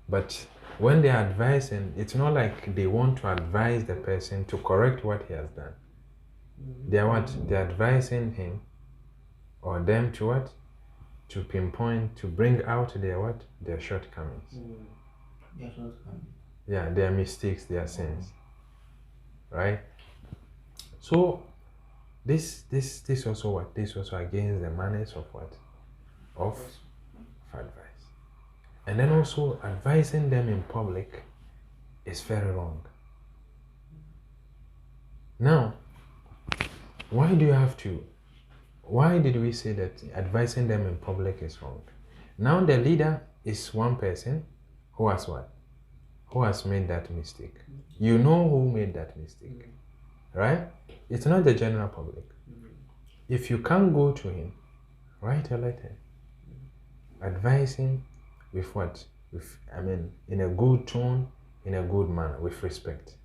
but when they are advising, it's not like they want to advise the person to correct what he has done. They're advising him or them to pinpoint, to bring out their shortcomings. Yeah, their mistakes, their sins. Right? So this also this also against the manners of advice. And then also advising them in public is very wrong. Now, why did we say that advising them in public is wrong? Now the leader is one person who has who has made that mistake. You know who made that mistake, right? It's not the general public. If you can't go to him, write a letter. Advise him with in a good tone, in a good manner, with respect.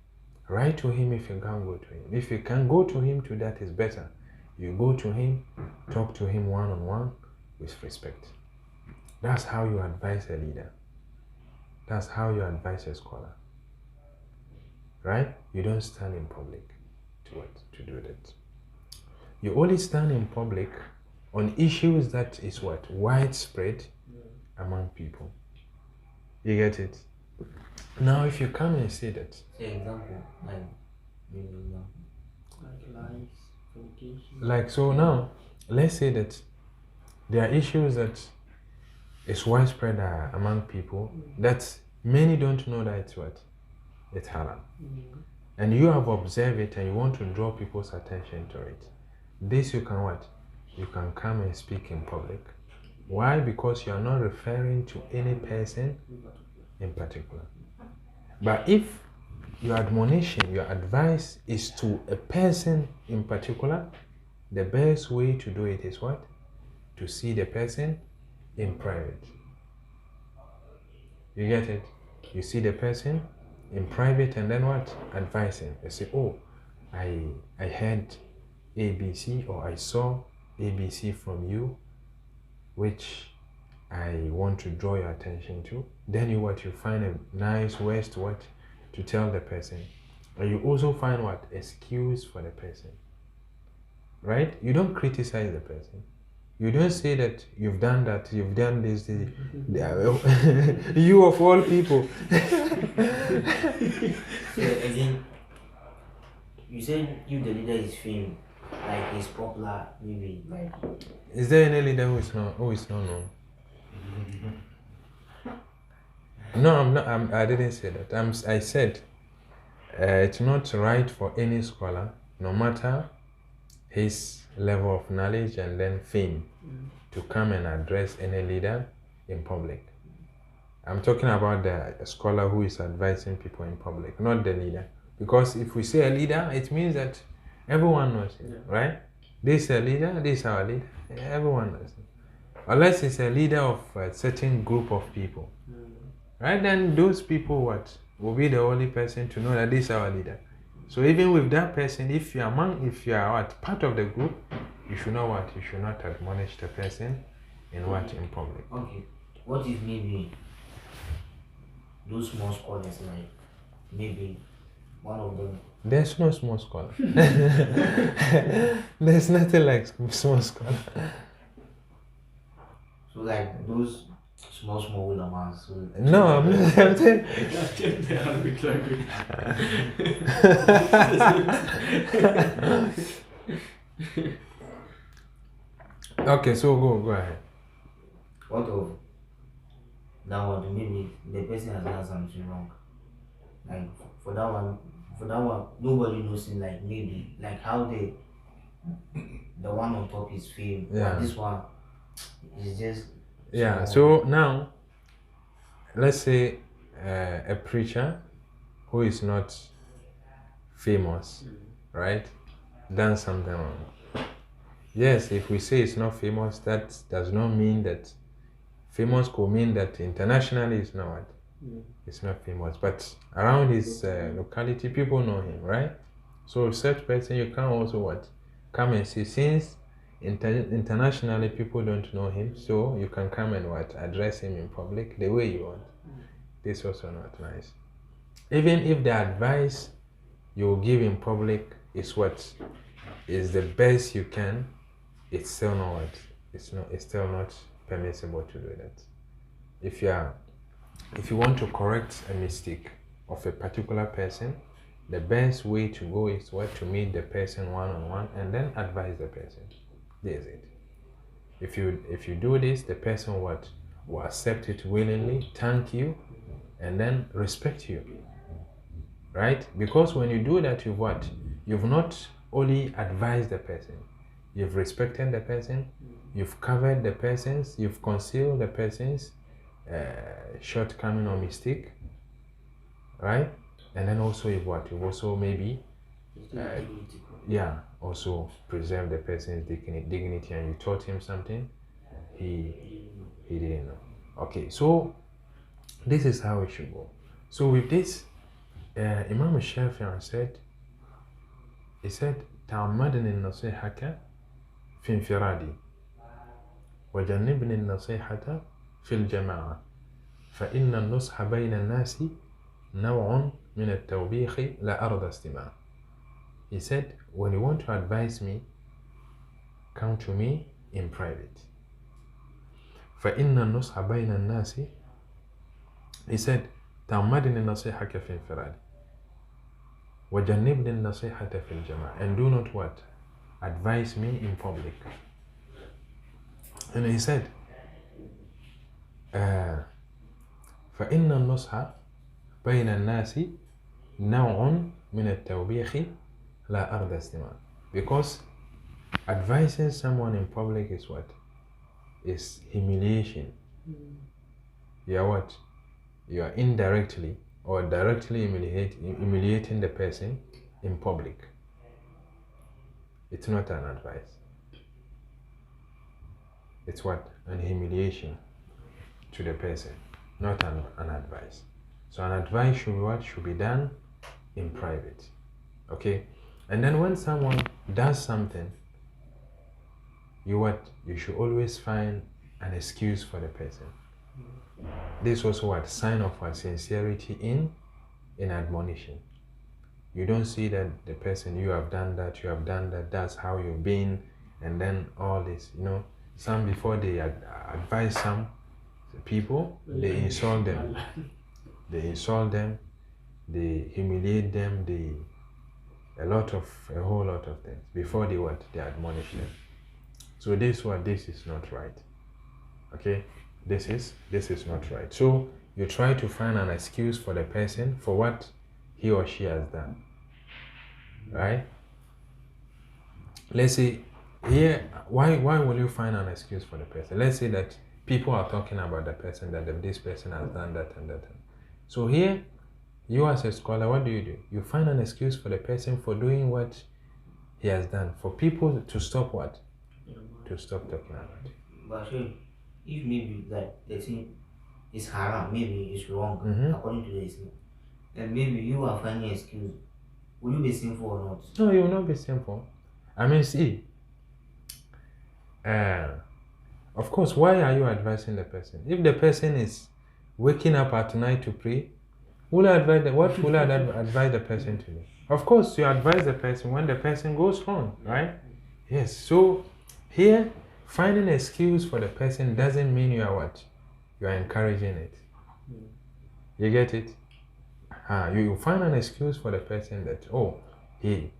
Write to him if you can't go to him. If you can go to him, that is better. You go to him, talk to him one-on-one with respect. That's how you advise a leader. That's how you advise a scholar. Right? You don't stand in public to do that. You only stand in public on issues that is widespread among people. You get it? Now if you come and say that. Say example, like lies, communication. Like so now, let's say that there are issues that is widespread among people that many don't know that it's haram. And you have observed it and you want to draw people's attention to it. This you can You can come and speak in public. Why? Because you are not referring to any person in particular. But if your admonition, your advice is to a person in particular, the best way to do it is to see the person in private. You get it? You see the person in private and then advise him. You say, oh, I heard ABC or I saw ABC from you, which I want to draw your attention to. Then you find a nice ways to tell the person. And you also find excuse for the person. Right? You don't criticize the person. You don't say that you've done that, you've done this. You of all people. Again, you said the leader is famous, like he's popular, maybe. Like, is there any leader who is not known? No, I'm not. I didn't say that. I said it's not right for any scholar, no matter his level of knowledge and then fame, to come and address any leader in public. I'm talking about the scholar who is advising people in public, not the leader. Because if we say a leader, it means that everyone knows it, right? This is a leader, this is our leader, everyone knows it. Unless it's a leader of a certain group of people, right? Then those people will be the only person to know that this is our leader. So even with that person, if you are part of the group, you should know what? You should not admonish the person in public. Okay. What if maybe those small scholars, like maybe one of them? There's no small scholar. There's nothing like small scholar. So like those small ulamans. So No, I'm saying. Okay, so go ahead. What of that one? Maybe the person has done something wrong. Like for that one, nobody knows him. Like maybe like how the one on top is fame. Yeah. But this one is just. Yeah. So now, let's say a preacher who is not famous, right, done something wrong. Yes, if we say it's not famous, that does not mean that famous could mean that internationally it's not. It's not famous, but around his locality, people know him, right? So such person, you can also come and see. Since internationally people don't know him, so you can come and address him in public the way you want. This is also not nice. Even if the advice you give in public is what is the best you can, it's still not it's still not permissible to do that. If you want to correct a mistake of a particular person, the best way to go is to meet the person one-on-one and then advise the person. This is it. If you do this, the person will accept it willingly, thank you, and then respect you. Right? Because when you do that, you've not only advised the person, you've respected the person, you've covered the person's, you've concealed the person's shortcoming or mistake, right? And then also you've also maybe also preserve the person's dignity, and you taught him something he didn't know. Okay, so this is how it should go. So with this, Imam Shafi'i said, تعمدني النصيحة في انفرادي وجنبني النصيحة في الجماعة فإن النصح بين الناس نوع من التوبيخ لا أرضى استماع. He said, when you want to advise me, come to me in private. فإن النصح بين الناس, he said, تعمدني النصيحة في انفرادي وجنبني النصيحة في الجماعة, and do not advise me in public. And he said, فإن النصح بين الناس نوع من التوبيخ لا أرضى استماع. Because advising someone in public is humiliation. You are indirectly or directly humiliating the person in public. It's not an advice. It's an humiliation to the person, not an advice. So an advice should be done in private. Okay? And then when someone does something, you should always find an excuse for the person. This is also a sign of sincerity in admonition. You don't see that the person, you have done that, that's how you've been, and then all this, some before they advise some people, they insult them. They humiliate them, a whole lot of things before they admonish them. So this is not right. Okay, this is not right. So you try to find an excuse for the person for what he or she has done. Right? Let's say here, why will you find an excuse for the person? Let's say that people are talking about the person, that this person has done that and that. So here, you as a scholar, what do? You find an excuse for the person for doing what he has done, for people to stop what? To stop talking about it. But if maybe that the thing is haram, maybe it's wrong according to the Islam, then maybe you are finding excuse. Will you be sinful or not? No, you will not be sinful. I mean, see, of course, why are you advising the person? If the person is waking up at night to pray, what will I advise the person to do? Of course, you advise the person when the person goes wrong, right? Yes. So here, finding an excuse for the person doesn't mean you are what? You are encouraging it. You get it? You find an excuse for the person that, he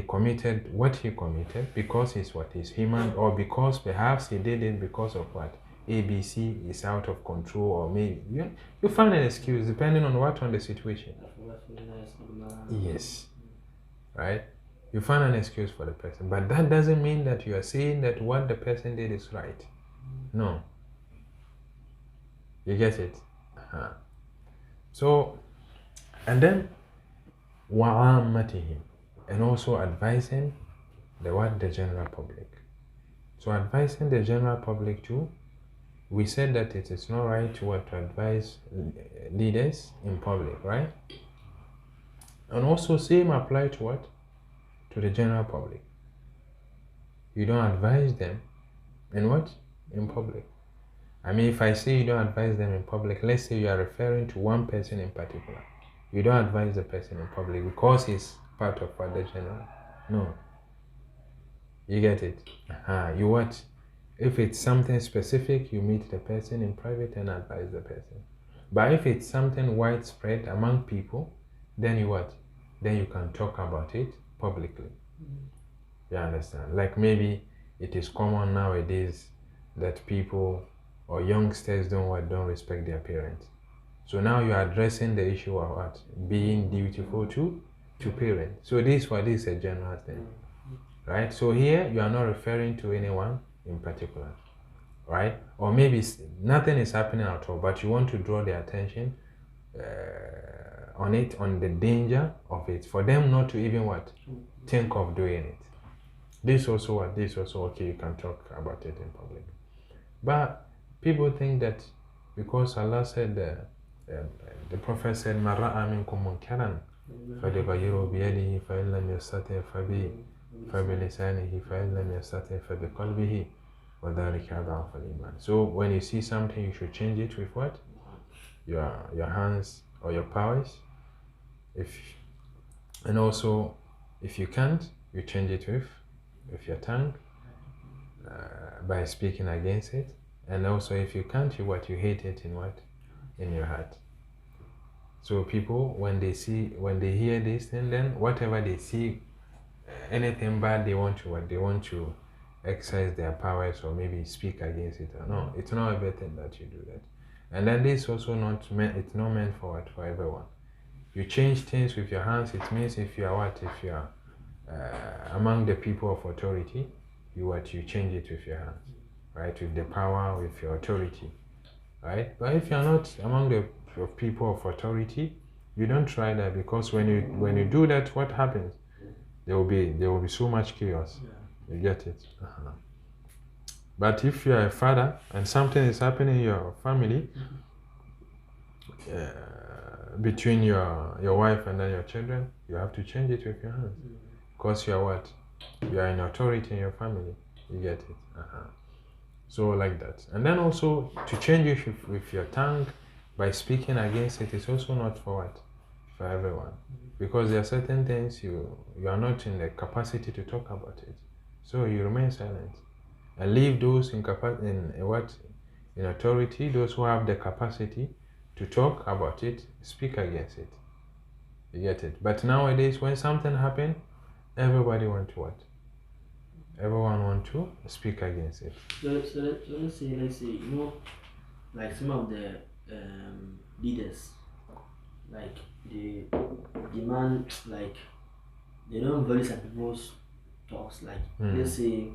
committed what he committed because he's human, or because perhaps he did it because of what? ABC is out of control, or maybe you find an excuse depending on the situation. Yes. Right? You find an excuse for the person, but that doesn't mean that you are saying that what the person did is right. No. You get it? So, and then وَعَامَّتِهِمْ, and also advising the general public. So advising the general public too, we said that it is not right to advise leaders in public, right? And also same apply to what? To the general public. You don't advise them in what? In public. I mean, if I say you don't advise them in public, let's say you are referring to one person in particular. You don't advise the person in public because he's part of what the general. No. You get it? You what? If it's something specific, you meet the person in private and advise the person. But if it's something widespread among people, then you what? Then you can talk about it publicly. You understand? Like maybe it is common nowadays that people or youngsters don't respect their parents. So now you are addressing the issue of what? Being dutiful to parents. So this is a general thing. Right? So here you are not referring to anyone in particular. Right? Or maybe nothing is happening at all, but you want to draw their attention on the danger of it, for them not to even what? Think of doing it. This also okay, you can talk about it in public. But people think that because Allah said, the Prophet said, مَنْ رَأَى مِنْكُمْ مُنْكَرًا فَلْيُغَيِّرْهُ بِيَدِهِ فَإِنْ لَمْ يَسْتَطِعْ فَبِلِسَانِهِ فَإِنْ لَمْ يَسْتَطِعْ فَبِقَلْبِهِ وَذَلِكَ أَضْعَفُ الْإِيمَانِ. So when you see something, you should change it with what? Your hands or your powers. And also, if you can't, you change it with your tongue by speaking against it. And also, if you can't, you hate it in your heart. So people, when they hear this thing, then whatever they see, anything bad, they want to exercise their powers or maybe speak against it. No, it's not a better thing that you do that. And then this also it's not meant for everyone. You change things with your hands. It means if you are among the people of authority, you change it with your hands, right? With the power, with your authority, right? But if you are not among the people of authority, you don't try that, because when you do that, what happens? There will be so much chaos. You get it? But if you are a father and something is happening in your family, between your wife and then your children, you have to change it with your hands, because you are what? You are in authority in your family. You get it? So like that. And then also to change it with your tongue by speaking against it is also not for everyone, because there are certain things you are not in the capacity to talk about it, so you remain silent and leave those in authority, those who have the capacity to talk about it, speak against it. You get it? But nowadays, when something happens, everybody want to everyone want to speak against it. So let's say like some of the leaders, like they demand, like they don't value some people's talks. Like let's say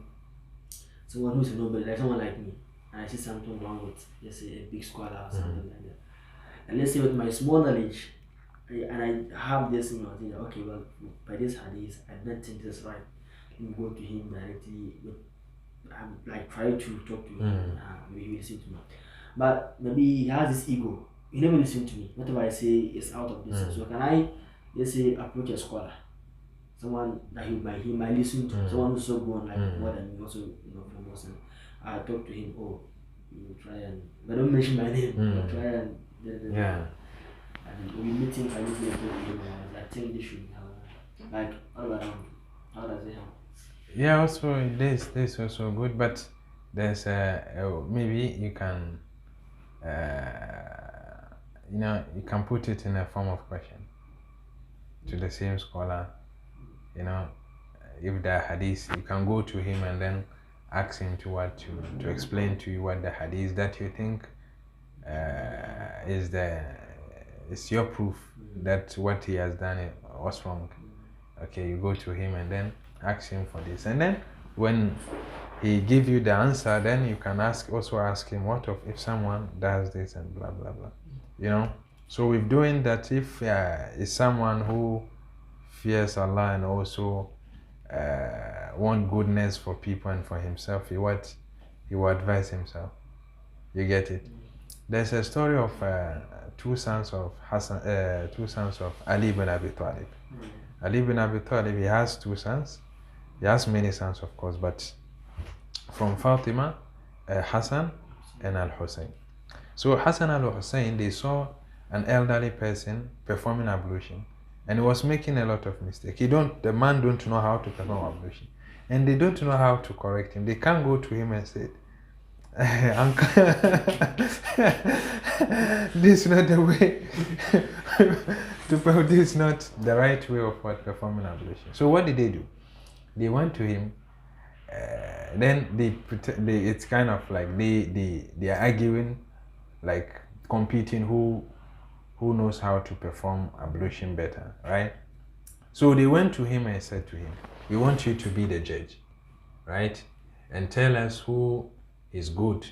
someone who's a nobody, like someone like me, and I see something wrong with, let's say, a big scholar or something like that. And let's say with my small knowledge, and I have this in my thing, that, okay, well, by this hadith, I don't think this is right. Let me go to him directly. I'm like try to talk to him, maybe he will listen to me. But maybe he has this ego. He never listen to me. Whatever I say is out of this. So can I, let's say, approach a scholar, someone that he might listen to, someone who's so grown like more than me, also from Muslim. I talk to him. Oh, you try and, but don't mention my name. Try and and we meeting. I usually talk to him. I think this should help. Like all around. How does it help? Yeah, also this also good, but there's maybe you can you can put it in a form of question to the same scholar. If the hadith, you can go to him and then ask him to explain to you what the hadith that you think is your proof that what he has done was wrong. Okay, you go to him and then ask him for this, and then when he give you the answer, then you can also ask him, what if someone does this and blah blah blah. So with doing that, if is someone who fears Allah and also want goodness for people and for himself, he will advise himself. You get it? There's a story of two sons of Ali ibn Abi Talib. Ali ibn Abi Talib, he has two sons. He has many sons, of course, but from Fatima, Hassan and Al-Hussein. So Hassan and Al-Hussein, they saw an elderly person performing ablution, and he was making a lot of mistakes. The man don't know how to perform ablution, and they don't know how to correct him. They can't go to him and say, Uncle, this is not the way this is not the right way of performing ablution. So what did they do? They went to him. Then it's kind of like they are arguing, like competing who knows how to perform ablution better, right? So they went to him and said to him, we want you to be the judge, right? And tell us who is good,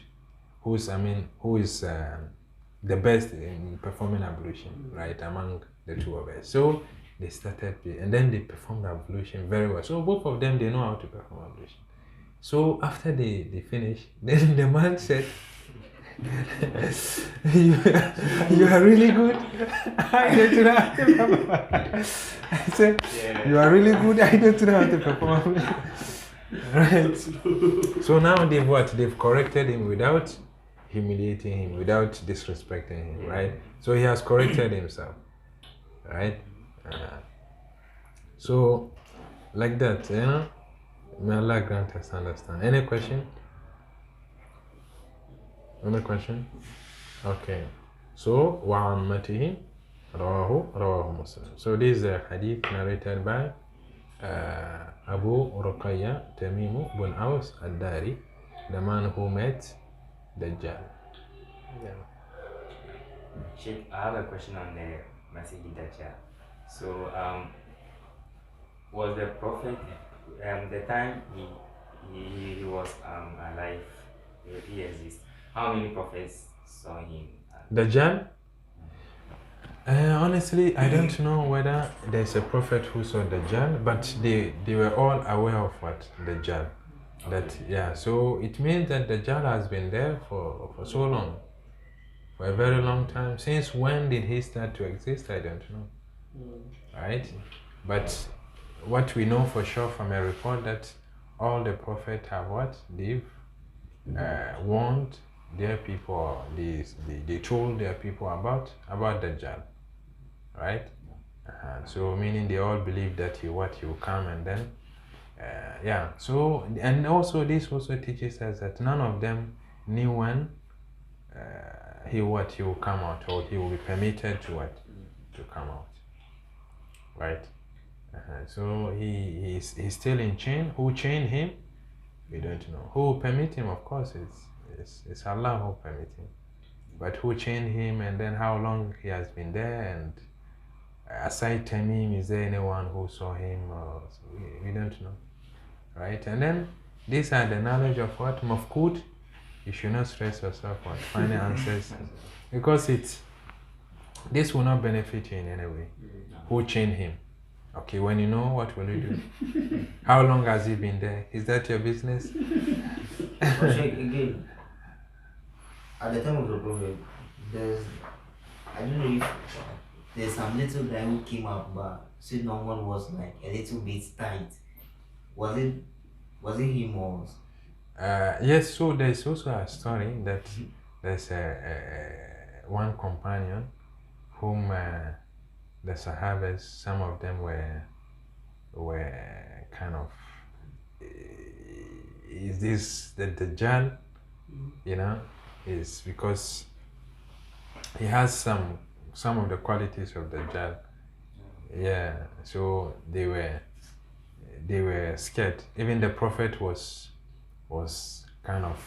who is the best in performing ablution, right, among the two of us. So they started, and then they performed ablution very well. So both of them, they know how to perform ablution. So after they finished, then the man said, you are really good. I said, you are really good. I don't know how to perform. Right. So now they've corrected him without humiliating him, without disrespecting him, right? So he has corrected himself, right? So like that, may Allah grant us understand. Any question? Any question? Okay. So وعمته رواه Muslim. So this is a hadith narrated by Abu Ruqayya Tamim bin Aus al-Dari, the man who met Dajjal. Sheikh, I have a question on the message Dajjal. So, was the prophet, the time he was alive, he exists, how many prophets saw him? Dajjal? Honestly, I don't know whether there's a prophet who saw Dajjal, but they were all aware of what Dajjal. So it means that Dajjal has been there for so long, for a very long time. Since when did he start to exist? I don't know. Right? But what we know for sure from a report that all the prophets have what? They've warned their people, they told their people about Dajjal. Right? So meaning they all believe that he will come, and then so, and also this also teaches us that none of them knew when he will come out, or he will be permitted to come out, right? So he's still in chain. Who chained him? We don't know. Who permit him? Of course, it's Allah who permit him. but who chained him, and then how long he has been there, and aside Tamim, is there anyone who saw him? Or we don't know, right? And then these are the knowledge of what mafkud. You should not stress yourself on finding answers because this will not benefit you in any way. Who chained him? Okay, when you know, what will you do? How long has he been there? Is that your business? But again, at the time of the prophet, I don't know if there's some little guy who came up, but said no one was like a little bit tight. Was it him or? Yes, so there's also a story that there's one companion whom the Sahabas, some of them were kind of, is this the Dajjal? You know, is because he has some of the qualities of the Dajjal. Yeah, so they were scared. Even the Prophet was kind of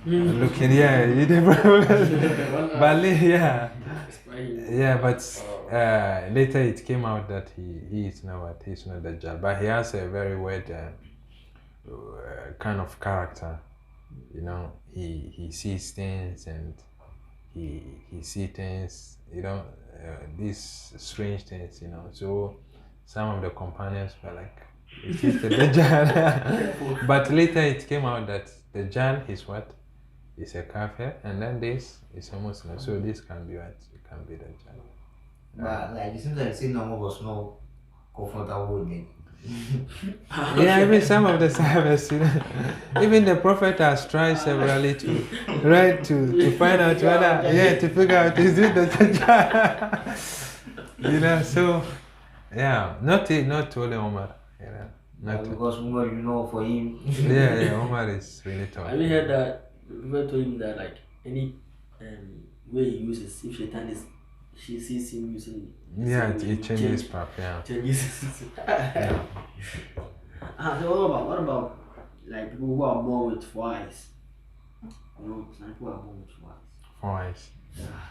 looking, yeah, but but later it came out that he's not Dajjal, but he has a very weird kind of character. You know, he sees things and he sees things, you know, these strange things, you know. So some of the companions were like, it is the Dajjal. But later it came out that Dajjal is what? Is a kafir, and then this is a Muslim. So this can be what? It can be Dajjal. But like, it seems like saying no was not comfortable with it. Yeah, even some of the Sahabas, you know, even the Prophet has tried severally to find out whether, to figure out is it the Dajjal. You know, so yeah, not only Omar, you know, because Umar, you know, for him. yeah, Omar is really tough. Have you heard that? People told him that like any way he uses, if she sees him using. Yeah, it changes path. Yeah. Changes. Yeah. So what about like people who are born with four eyes? You know, some people are born with four eyes. 4 eyes.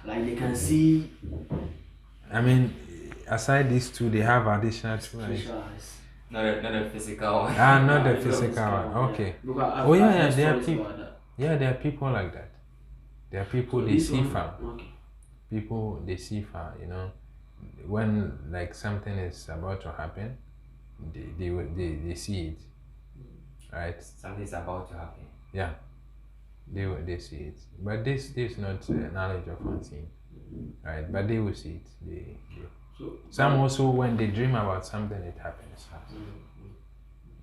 Like they can see. I mean, aside these two, they have additional 2 eyes. Special eyes. Not a physical one. Not the physical one. Okay. Because there are people. Yeah, there are people like that. There are people So they this see one- far. Okay. People they see far. You know, when like something is about to happen, they see it, right? Something's about to happen. Yeah, they see it. But this is not knowledge of unseen, right? But they will see it. They So some also when they dream about something, it happens.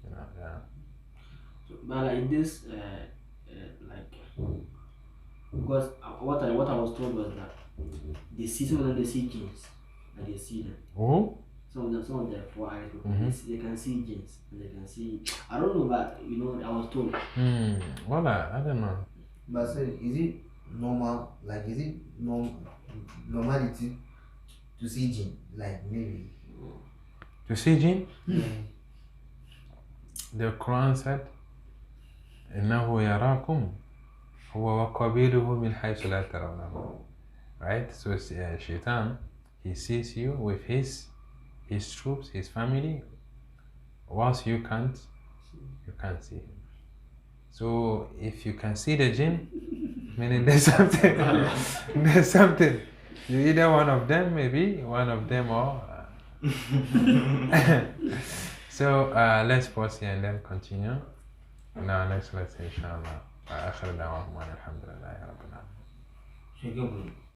You know, yeah. So, but like this, like, because what I was told was that they see some of them, they see jinns, and they see them. Oh. Some of them 4 eyes, Mhm. they can see jinns, and they can see. I don't know, but you know, I was told. Well, I don't know. But so, is it normal? Like, is it normality to see jinn? Like, maybe. To see jinn, Yeah. the Quran said, إنه يراكم هو وقبيله من حيث لا ترونه. Right? So Shaitan, he sees you with his troops, his family, whilst you can't see him. So if you can see the jinn, meaning there's something, there's something. You either one of them, maybe one of them, or. So let's pause here and then continue. Now next lesson, inshallah. آخر دعواهم أن الحمد لله رب العالمين. Shake your brain.